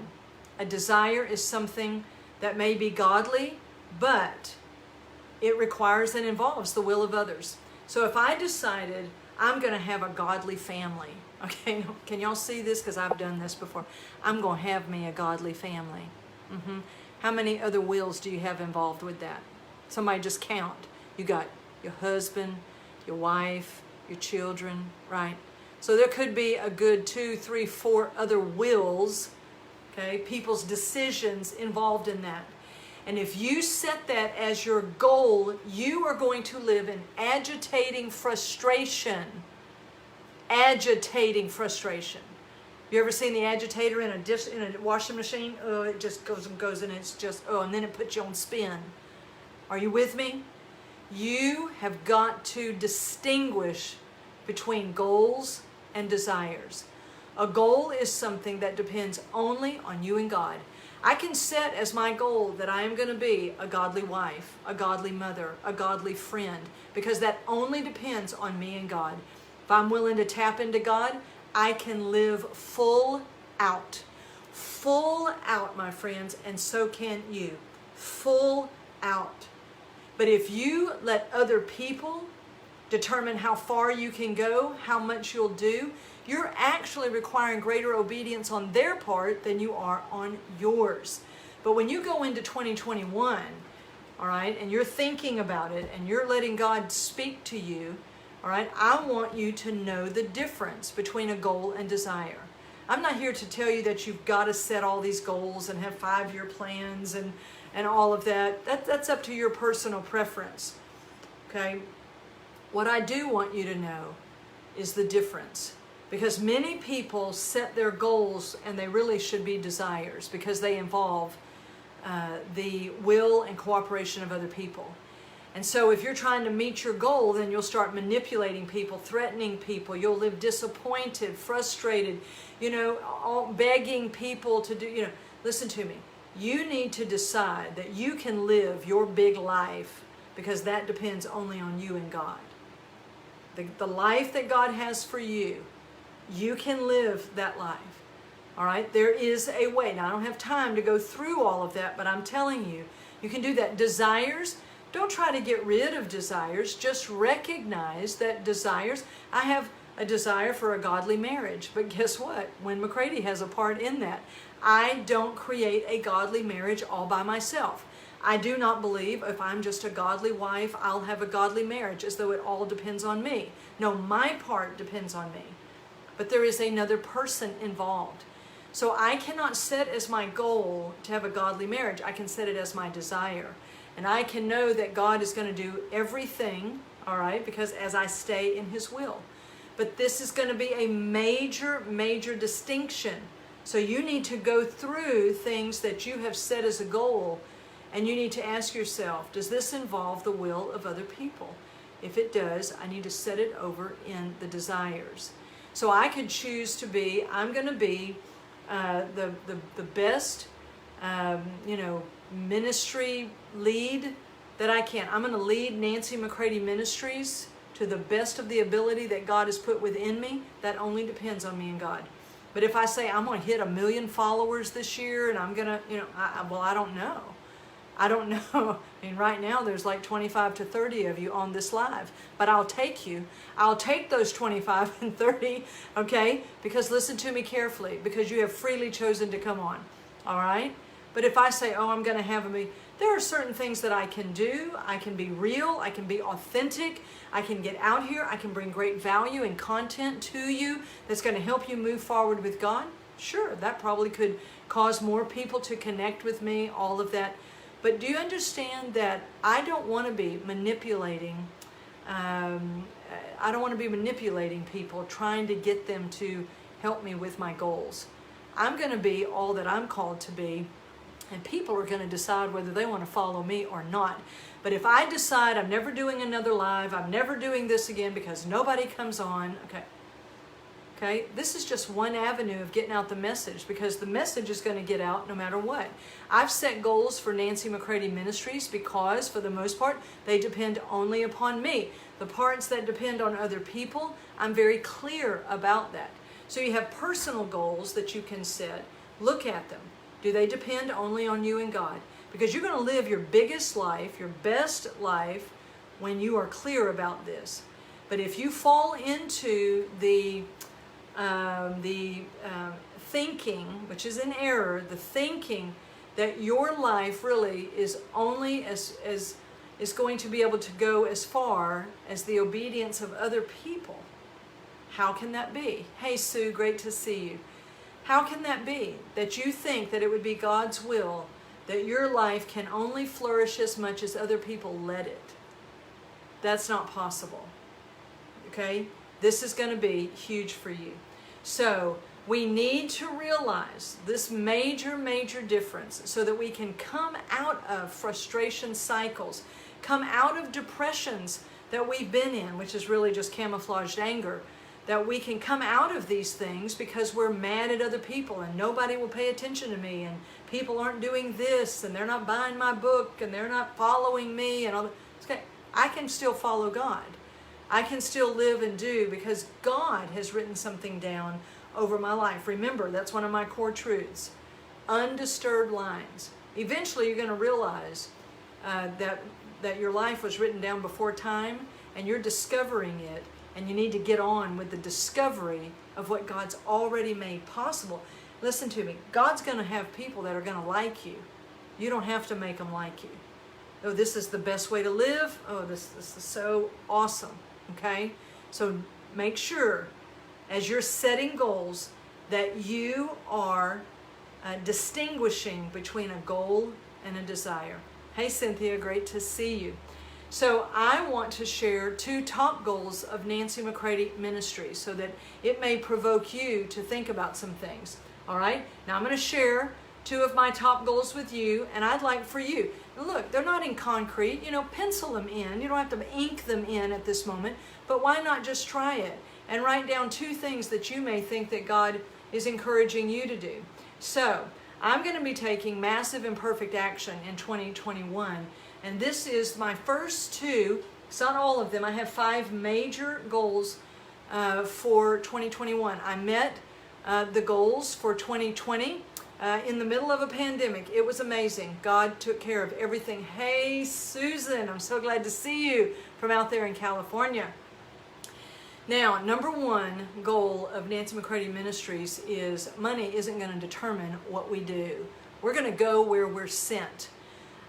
A: A desire is something that may be godly, but it requires and involves the will of others. So if I decided I'm going to have a godly family, okay, can y'all see this? Because I've done this before. I'm going to have me a godly family. How many other wills do you have involved with that? Somebody just count. You got your husband, your wife, your children, right? So there could be a good 2, 3, 4 other wills, okay, people's decisions involved in that. And if you set that as your goal, you are going to live in agitating frustration. Agitating frustration. You ever seen the agitator in a washing machine? Oh, it just goes and goes, and it's just, and then it puts you on spin. Are you with me? You have got to distinguish between goals and desires. A goal is something that depends only on you and God. I can set as my goal that I am going to be a godly wife, a godly mother, a godly friend, because that only depends on me and God. If I'm willing to tap into God, I can live full out. Full out, my friends, and so can you. Full out. But if you let other people determine how far you can go, how much you'll do, you're actually requiring greater obedience on their part than you are on yours. But when you go into 2021, all right, and you're thinking about it and you're letting God speak to you, all right, I want you to know the difference between a goal and desire. I'm not here to tell you that you've got to set all these goals and have 5-year plans and all of that. That's up to your personal preference, okay? What I do want you to know is the difference. Because many people set their goals, and they really should be desires, because they involve the will and cooperation of other people. And so if you're trying to meet your goal, then you'll start manipulating people, threatening people. You'll live disappointed, frustrated, begging people to do, listen to me. You need to decide that you can live your big life, because that depends only on you and God. The life that God has for you, you can live that life. All right? There is a way. Now, I don't have time to go through all of that, but I'm telling you, you can do that. Desires, don't try to get rid of desires. Just recognize that desires, I have a desire for a godly marriage, but guess what? Wynn McCready has a part in that. I don't create a godly marriage all by myself. I do not believe if I'm just a godly wife, I'll have a godly marriage, as though it all depends on me. No, my part depends on me. But there is another person involved. So I cannot set as my goal to have a godly marriage. I can set it as my desire. And I can know that God is going to do everything, all right, because as I stay in His will. But this is going to be a major, major distinction. So you need to go through things that you have set as a goal, and you need to ask yourself, does this involve the will of other people? If it does, I need to set it over in the desires. So I could choose to be, I'm going to be the best, ministry lead that I can. I'm going to lead Nancy McCready Ministries to the best of the ability that God has put within me. That only depends on me and God. But if I say I'm going to hit 1 million followers this year, and I'm going to, I don't know. I don't know. I mean, right now there's like 25 to 30 of you on this live, but I'll take you. I'll take those 25 and 30, okay? Because listen to me carefully, because you have freely chosen to come on, all right? But if I say, I'm going to have there are certain things that I can do. I can be real. I can be authentic. I can get out here. I can bring great value and content to you that's going to help you move forward with God. Sure, that probably could cause more people to connect with me, all of that. But do you understand that I don't want to be manipulating, I don't want to be manipulating people, trying to get them to help me with my goals. I'm going to be all that I'm called to be, and people are going to decide whether they want to follow me or not. But if I decide I'm never doing another live, I'm never doing this again because nobody comes on, okay, this is just one avenue of getting out the message, because the message is going to get out no matter what. I've set goals for Nancy McCready Ministries because, for the most part, they depend only upon me. The parts that depend on other people, I'm very clear about that. So you have personal goals that you can set. Look at them. Do they depend only on you and God? Because you're going to live your biggest life, your best life, when you are clear about this. But if you fall into the thinking, which is an error, the thinking that your life really is only as is going to be able to go as far as the obedience of other people. How can that be? Hey, Sue, great to see you. How can that be that you think that it would be God's will that your life can only flourish as much as other people let it? That's not possible. Okay? This is going to be huge for you. So we need to realize this major, major difference so that we can come out of frustration cycles, come out of depressions that we've been in, which is really just camouflaged anger, that we can come out of these things because we're mad at other people and nobody will pay attention to me and people aren't doing this and they're not buying my book and they're not following me and all that. Okay, I can still follow God. I can still live and do because God has written something down over my life. Remember, that's one of my core truths. Undisturbed lines. Eventually you're going to realize that your life was written down before time and you're discovering it, and you need to get on with the discovery of what God's already made possible. Listen to me. God's going to have people that are going to like you. You don't have to make them like you. Oh, this is the best way to live. Oh, this is so awesome. Okay? So make sure as you're setting goals that you are distinguishing between a goal and a desire. Hey, Cynthia, great to see you. So I want to share 2 top goals of Nancy McCready Ministries so that it may provoke you to think about some things. All right? Now I'm going to share 2 of my top goals with you, and I'd like for you. Look, they're not in concrete. Pencil them in. You don't have to ink them in at this moment, but why not just try it and write down 2 things that you may think that God is encouraging you to do. So I'm going to be taking massive imperfect action in 2021. And this is my first 2, it's not all of them. I have 5 major goals for 2021. I met the goals for 2020 in the middle of a pandemic. It was amazing. God took care of everything. Hey, Susan, I'm so glad to see you from out there in California. Now, number 1 goal of Nancy McCready Ministries is money isn't going to determine what we do. We're going to go where we're sent.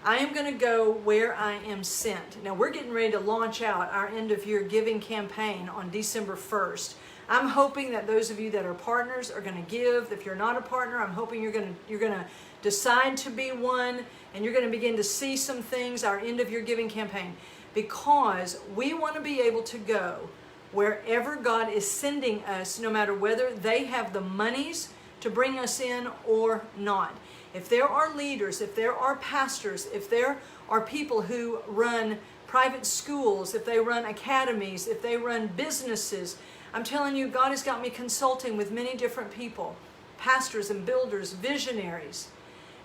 A: I am going to go where I am sent. Now, we're getting ready to launch out our end-of-year giving campaign on December 1st. I'm hoping that those of you that are partners are going to give. If you're not a partner, I'm hoping you're going to decide to be one, and you're going to begin to see some things, our end-of-year giving campaign, because we want to be able to go wherever God is sending us, no matter whether they have the monies to bring us in or not. If there are leaders, if there are pastors, if there are people who run private schools, if they run academies, if they run businesses, I'm telling you, God has got me consulting with many different people, pastors and builders, visionaries.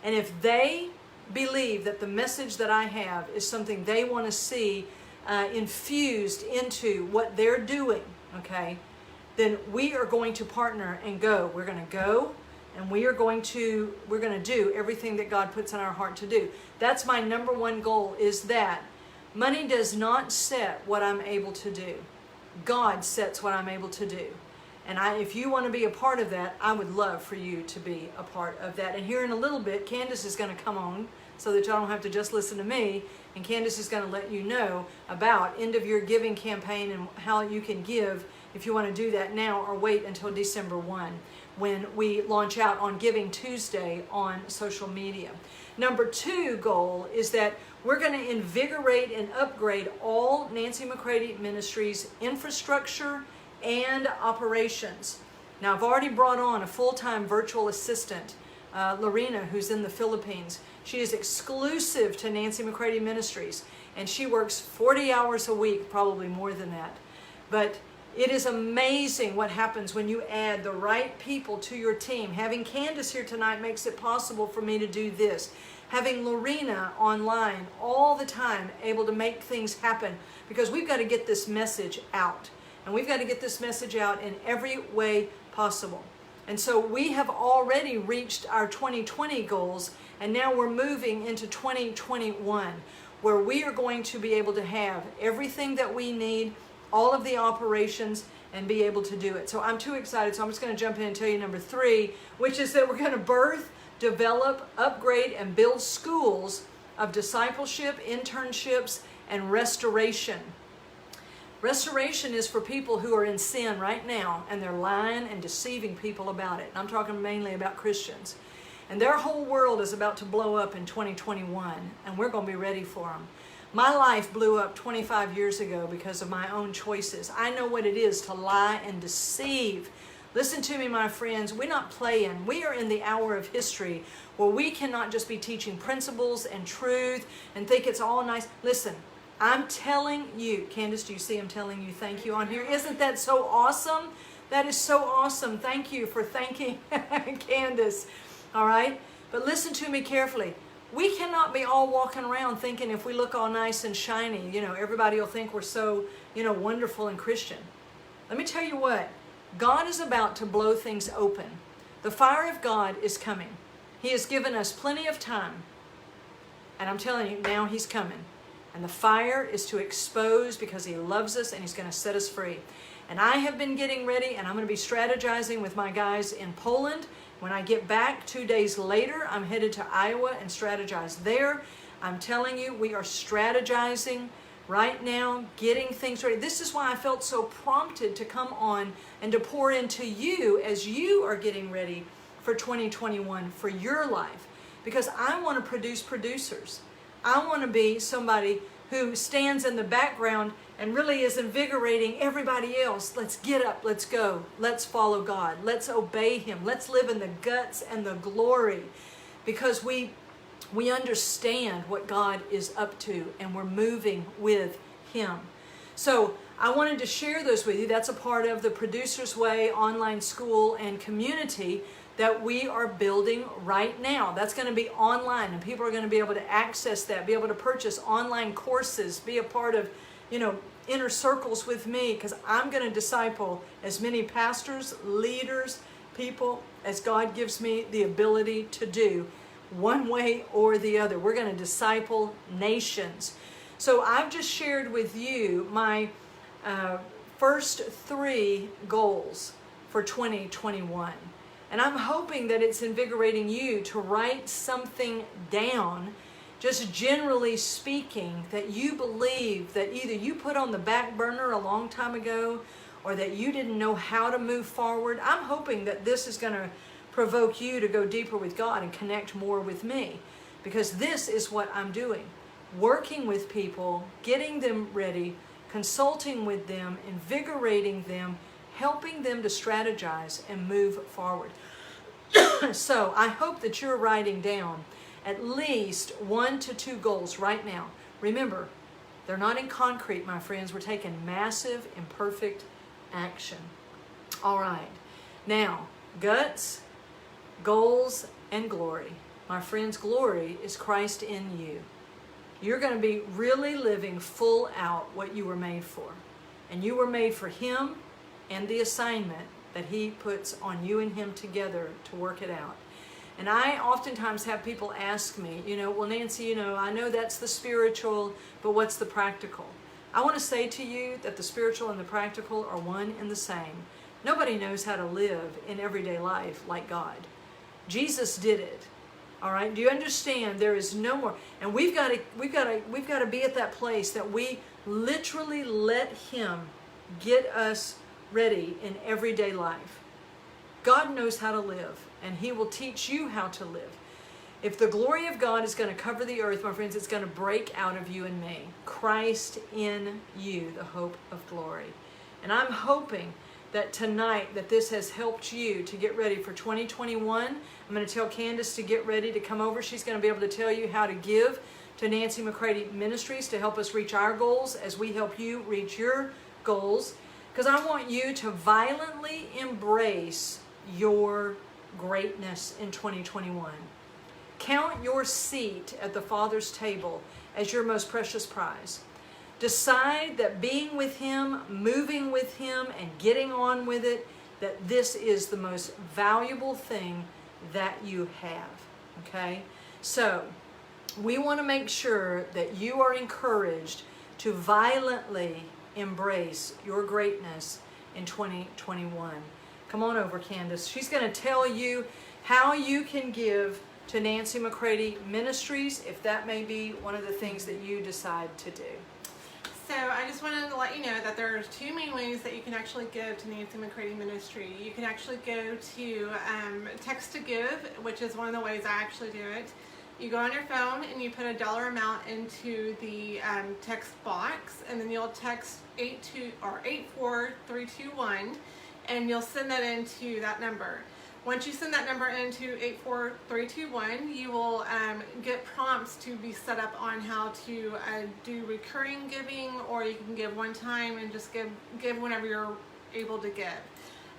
A: And if they believe that the message that I have is something they want to see infused into what they're doing, okay, then we are going to partner and go. We're going to go. And we're going to do everything that God puts in our heart to do. That's my number 1 goal, is that money does not set what I'm able to do. God sets what I'm able to do. And if you want to be a part of that, I would love for you to be a part of that. And here in a little bit, Candace is going to come on so that y'all don't have to just listen to me. And Candace is going to let you know about end-of-year giving campaign and how you can give if you want to do that now or wait until December 1. When we launch out on Giving Tuesday on social media. Number 2 goal is that we're going to invigorate and upgrade all Nancy McCready Ministries infrastructure and operations. Now, I've already brought on a full-time virtual assistant, Lorena, who's in the Philippines. She is exclusive to Nancy McCready Ministries, and she works 40 hours a week, probably more than that. But it is amazing what happens when you add the right people to your team. Having Candace here tonight makes it possible for me to do this. Having Lorena online all the time, able to make things happen, because we've got to get this message out. And we've got to get this message out in every way possible. And so we have already reached our 2020 goals, and now we're moving into 2021, where we are going to be able to have everything that we need, all of the operations, and be able to do it. So I'm too excited, so I'm just going to jump in and tell you number 3, which is that we're going to birth, develop, upgrade, and build schools of discipleship, internships, and restoration. Restoration is for people who are in sin right now and they're lying and deceiving people about it. And I'm talking mainly about Christians. And their whole world is about to blow up in 2021, and we're going to be ready for them. My life blew up 25 years ago because of my own choices. I know what it is to lie and deceive. Listen to me, my friends. We're not playing. We are in the hour of history where we cannot just be teaching principles and truth and think it's all nice. Listen, I'm telling you, Candace, do you see I'm telling you thank you on here? Isn't that so awesome? That is so awesome. Thank you for thanking Candace. All right? But listen to me carefully. We cannot be all walking around thinking if we look all nice and shiny, everybody will think we're so, wonderful and Christian. Let me tell you what. God is about to blow things open. The fire of God is coming. He has given us plenty of time. And I'm telling you, now He's coming. And the fire is to expose because He loves us and He's going to set us free. And I have been getting ready, and I'm going to be strategizing with my guys in Poland. When I get back 2 days later, I'm headed to Iowa and strategize there. I'm telling you, we are strategizing right now, getting things ready. This is why I felt so prompted to come on and to pour into you as you are getting ready for 2021 for your life. Because I want to produce producers. I want to be somebody who stands in the background and really is invigorating everybody else. Let's get up, let's go, let's follow God, let's obey Him, let's live in the guts and the glory, because we understand what God is up to and we're moving with Him. So I wanted to share those with you. That's a part of the Producer's Way online school and community that we are building right now. That's going to be online, and people are going to be able to access that, be able to purchase online courses, be a part of, inner circles with me, because I'm going to disciple as many pastors, leaders, people as God gives me the ability to do, one way or the other. We're going to disciple nations. So I've just shared with you my first 3 goals for 2021. And I'm hoping that it's invigorating you to write something down, just generally speaking, that you believe that either you put on the back burner a long time ago or that you didn't know how to move forward. I'm hoping that this is going to provoke you to go deeper with God and connect more with me, because this is what I'm doing. Working with people, getting them ready, consulting with them, invigorating them, helping them to strategize and move forward. So I hope that you're writing down at least 1 to 2 goals right now. Remember, they're not in concrete, my friends. We're taking massive, imperfect action. All right. Now, guts, goals, and glory. My friends, glory is Christ in you. You're going to be really living full out what you were made for. And you were made for Him and the assignment that He puts on you and Him together to work it out. And I oftentimes have people ask me, well, Nancy, I know that's the spiritual, but what's the practical? I want to say to you that the spiritual and the practical are one and the same. Nobody knows how to live in everyday life like God. Jesus did it. All right? Do you understand? There is no more. And we've got to be at that place that we literally let Him get us ready in everyday life. God knows how to live, and He will teach you how to live. If the glory of God is going to cover the earth, my friends, it's going to break out of you and me. Christ in you, the hope of glory. And I'm hoping that tonight that this has helped you to get ready for 2021. I'm going to tell Candace to get ready to come over. She's going to be able to tell you how to give to Nancy McCready Ministries to help us reach our goals as we help you reach your goals. Because I want you to violently embrace your greatness in 2021. Count your seat at the Father's table as your most precious prize. Decide that being with Him, moving with Him, and getting on with it, that this is the most valuable thing that you have. Okay? So, we want to make sure that you are encouraged to violently embrace your greatness in 2021. Come on over, Candace. She's going to tell you how you can give to Nancy McCready Ministries if that may be one of the things that you decide to do.
B: I just wanted to let you know that there's two main ways that you can actually give to Nancy McCready Ministry. You can actually go to text to give, which is one of the ways I actually do it. You go on your phone and you put a dollar amount into the text box, and then you'll text 84321, and you'll send that into that number. Once you send that number into 84321, you will get prompts to be set up on how to do recurring giving, or you can give one time and just give whenever you're able to give.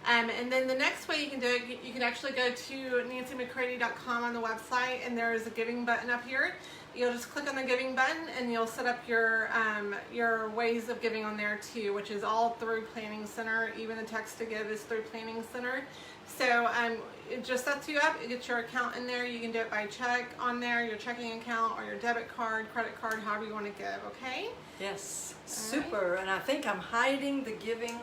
B: And then the next way you can do it, you can actually go to nancymccready.com on the website, and there is a giving button up here. You'll just click on the giving button, and you'll set up your ways of giving on there too, which is all through Planning Center. Even the text to give is through Planning Center. So it just sets you up. It gets your account in there. You can do it by check on there, your checking account, or your debit card, credit card, however you want to give. Okay?
A: Yes, super. Right. And I think I'm hiding the giving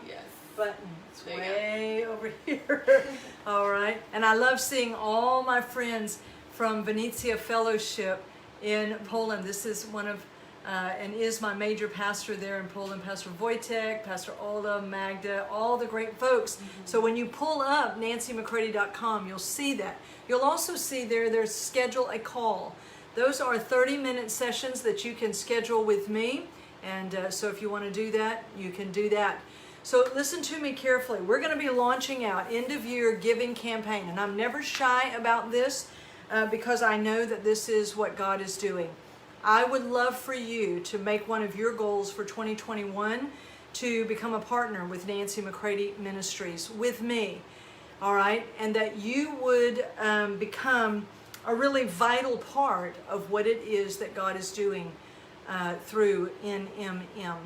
A: button. It's way over here. All right. And I love seeing all my friends from Venetia Fellowship in Poland. This is one of and is my major pastor there in Poland, Pastor Wojtek, Pastor Ola, Magda, all the great folks. So when you pull up nancymccready.com, you'll see that. You'll also see there's schedule a call. Those are 30-minute sessions that you can schedule with me. And so if you want to do that, you can do that. So listen to me carefully. We're going to be launching out end-of-year giving campaign. And I'm never shy about this because I know that this is what God is doing. I would love for you to make one of your goals for 2021 to become a partner with Nancy McCready Ministries, with me, all right? And that you would become a really vital part of what it is that God is doing through NMM.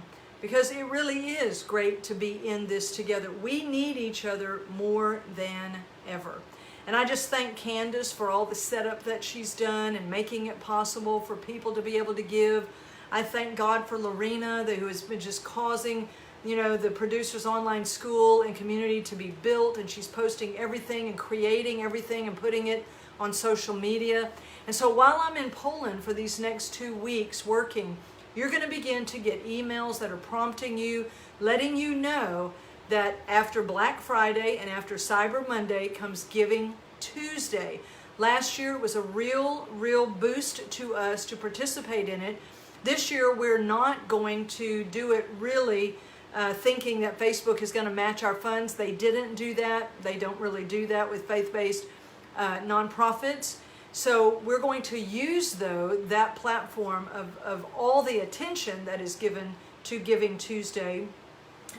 A: Because it really is great to be in this together. We need each other more than ever. And I just thank Candace for all the setup that she's done and making it possible for people to be able to give. I thank God for Lorena, who has been just causing, the Producers Online School and community to be built, and she's posting everything and creating everything and putting it on social media. And so while I'm in Poland for these next 2 weeks working, you're going to begin to get emails that are prompting you, letting you know that after Black Friday and after Cyber Monday comes Giving Tuesday. Last year it was a real boost to us to participate in it. This year we're not going to do it really thinking that Facebook is going to match our funds. They didn't do that. They don't really do that with faith-based nonprofits. So we're going to use, though, that platform of all the attention that is given to Giving Tuesday,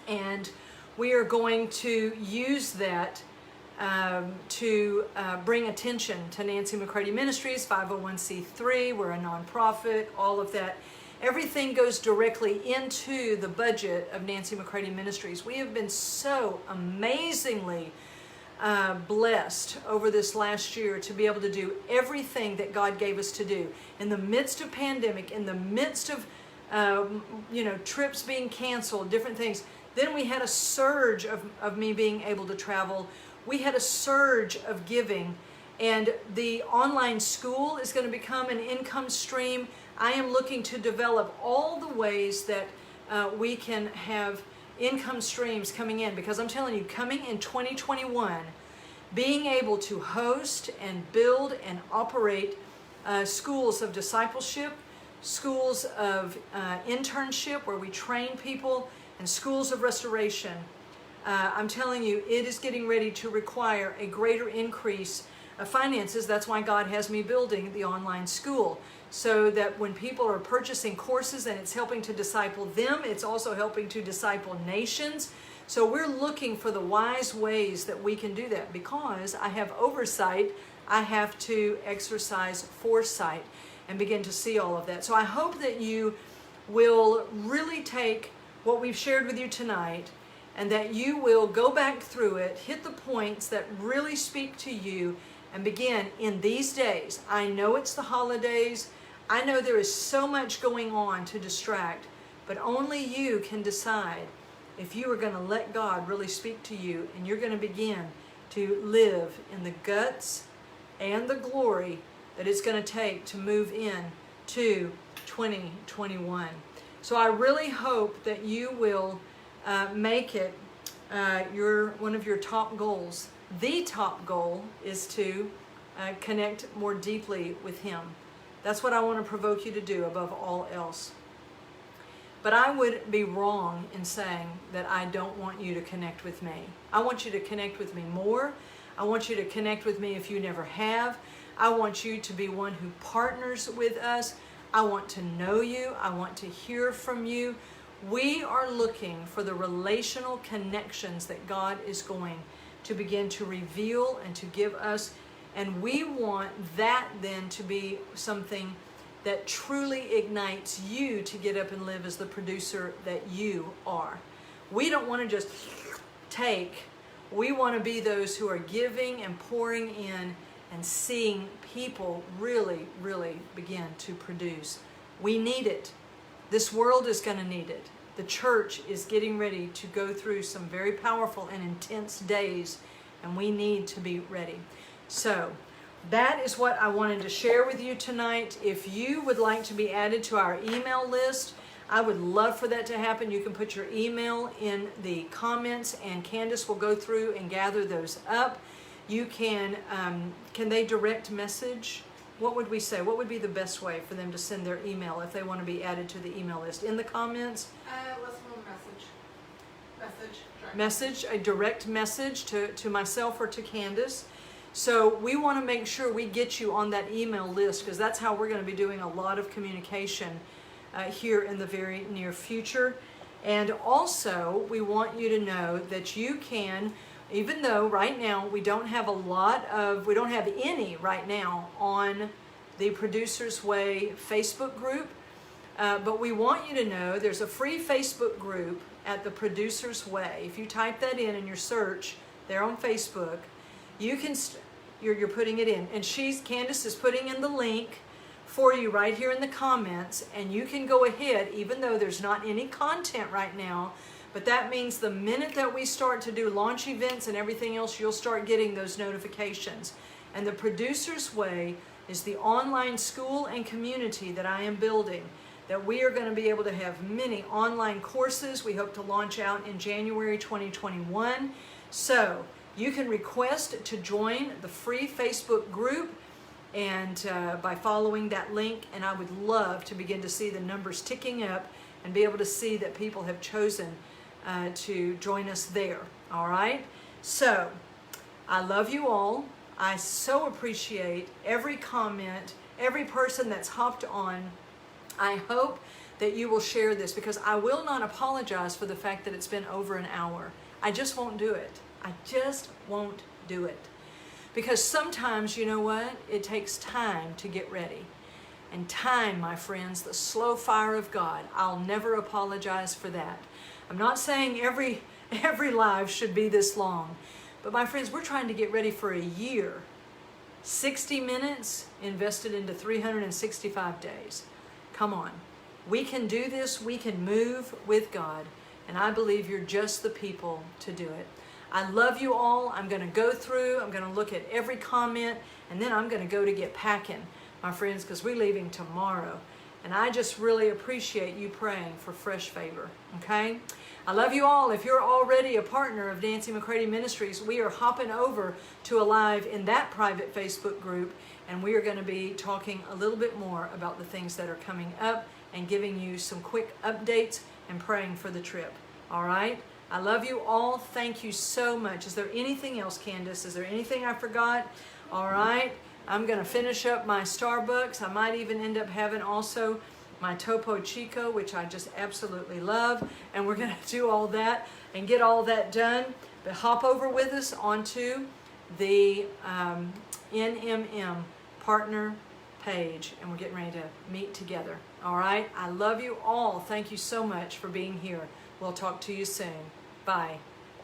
A: and we are going to use that to bring attention to Nancy McCready Ministries, 501c3, we're a nonprofit, all of that. Everything goes directly into the budget of Nancy McCready Ministries. We have been so amazingly blessed over this last year to be able to do everything that God gave us to do. In the midst of pandemic, in the midst of trips being canceled, different things. Then we had a surge of me being able to travel. We had a surge of giving, and the online school is going to become an income stream. I am looking to develop all the ways that we can have income streams coming in, because I'm telling you, coming in 2021, being able to host and build and operate schools of discipleship, schools of internship where we train people, and schools of restoration. I'm telling you, it is getting ready to require a greater increase of finances. That's why God has me building the online school, so that when people are purchasing courses and it's helping to disciple them, it's also helping to disciple nations. So we're looking for the wise ways that we can do that. Because I have oversight, I have to exercise foresight and begin to see all of that. So I hope that you will really take what we've shared with you tonight, and that you will go back through it, hit the points that really speak to you, and begin in these days. I know it's the holidays. I know there is so much going on to distract, but only you can decide if you are going to let God really speak to you, and you're going to begin to live in the guts and the glory that it's going to take to move in to 2021. So I really hope that you will make it one of your top goals. The top goal is to connect more deeply with Him. That's what I want to provoke you to do above all else. But I would be wrong in saying that I don't want you to connect with me. I want you to connect with me more. I want you to connect with me if you never have. I want you to be one who partners with us. I want to know you. I want to hear from you. We are looking for the relational connections that God is going to begin to reveal and to give us. And we want that then to be something that truly ignites you to get up and live as the producer that you are. We don't want to just take. We want to be those who are giving and pouring in and seeing people really, really begin to produce. We need it. This world is going to need it. The church is getting ready to go through some very powerful and intense days, and we need to be ready. So that is what I wanted to share with you tonight. If you would like to be added to our email list, I would love for that to happen. You can put your email in the comments, and Candace will go through and gather those up. You can they direct message? What would we say? What would be the best way for them to send their email if they want to be added to the email list? In the comments?
B: Let's do a message.
A: A direct message to myself or to Candace. So we want to make sure we get you on that email list, because that's how we're going to be doing a lot of communication here in the very near future. And also, we want you to know that you can, even though right now we don't have any right now on the Producer's Way Facebook group, but we want you to know there's a free Facebook group at the Producer's Way. If you type that in your search there on Facebook, you can, you're putting it in, and Candace is putting in the link for you right here in the comments, and you can go ahead, even though there's not any content right now, but that means the minute that we start to do launch events and everything else, you'll start getting those notifications. And the Producer's Way is the online school and community that I am building, that we are going to be able to have many online courses. We hope to launch out in January 2021. So you can request to join the free Facebook group, and by following that link, and I would love to begin to see the numbers ticking up and be able to see that people have chosen to join us there. All right? So I love you all. I so appreciate every comment, every person that's hopped on. I hope that you will share this, because I will not apologize for the fact that it's been over an hour. I just won't do it. I just won't do it. Because sometimes, you know what? It takes time to get ready. And time, my friends, the slow fire of God, I'll never apologize for that. I'm not saying every live should be this long. But my friends, we're trying to get ready for a year. 60 minutes invested into 365 days. Come on. We can do this. We can move with God. And I believe you're just the people to do it. I love you all. I'm going to go through. I'm going to look at every comment. And then I'm going to go to get packing, my friends, because we're leaving tomorrow. And I just really appreciate you praying for fresh favor. Okay? I love you all. If you're already a partner of Nancy McCready Ministries, we are hopping over to Alive in that private Facebook group, and we are going to be talking a little bit more about the things that are coming up and giving you some quick updates and praying for the trip. All right? I love you all. Thank you so much. Is there anything else, Candace? Is there anything I forgot? All right. I'm going to finish up my Starbucks. I might even end up having also my Topo Chico, which I just absolutely love. And we're going to do all that and get all that done. But hop over with us onto the NMM partner page, and we're getting ready to meet together. All right. I love you all. Thank you so much for being here. We'll talk to you soon. Bye.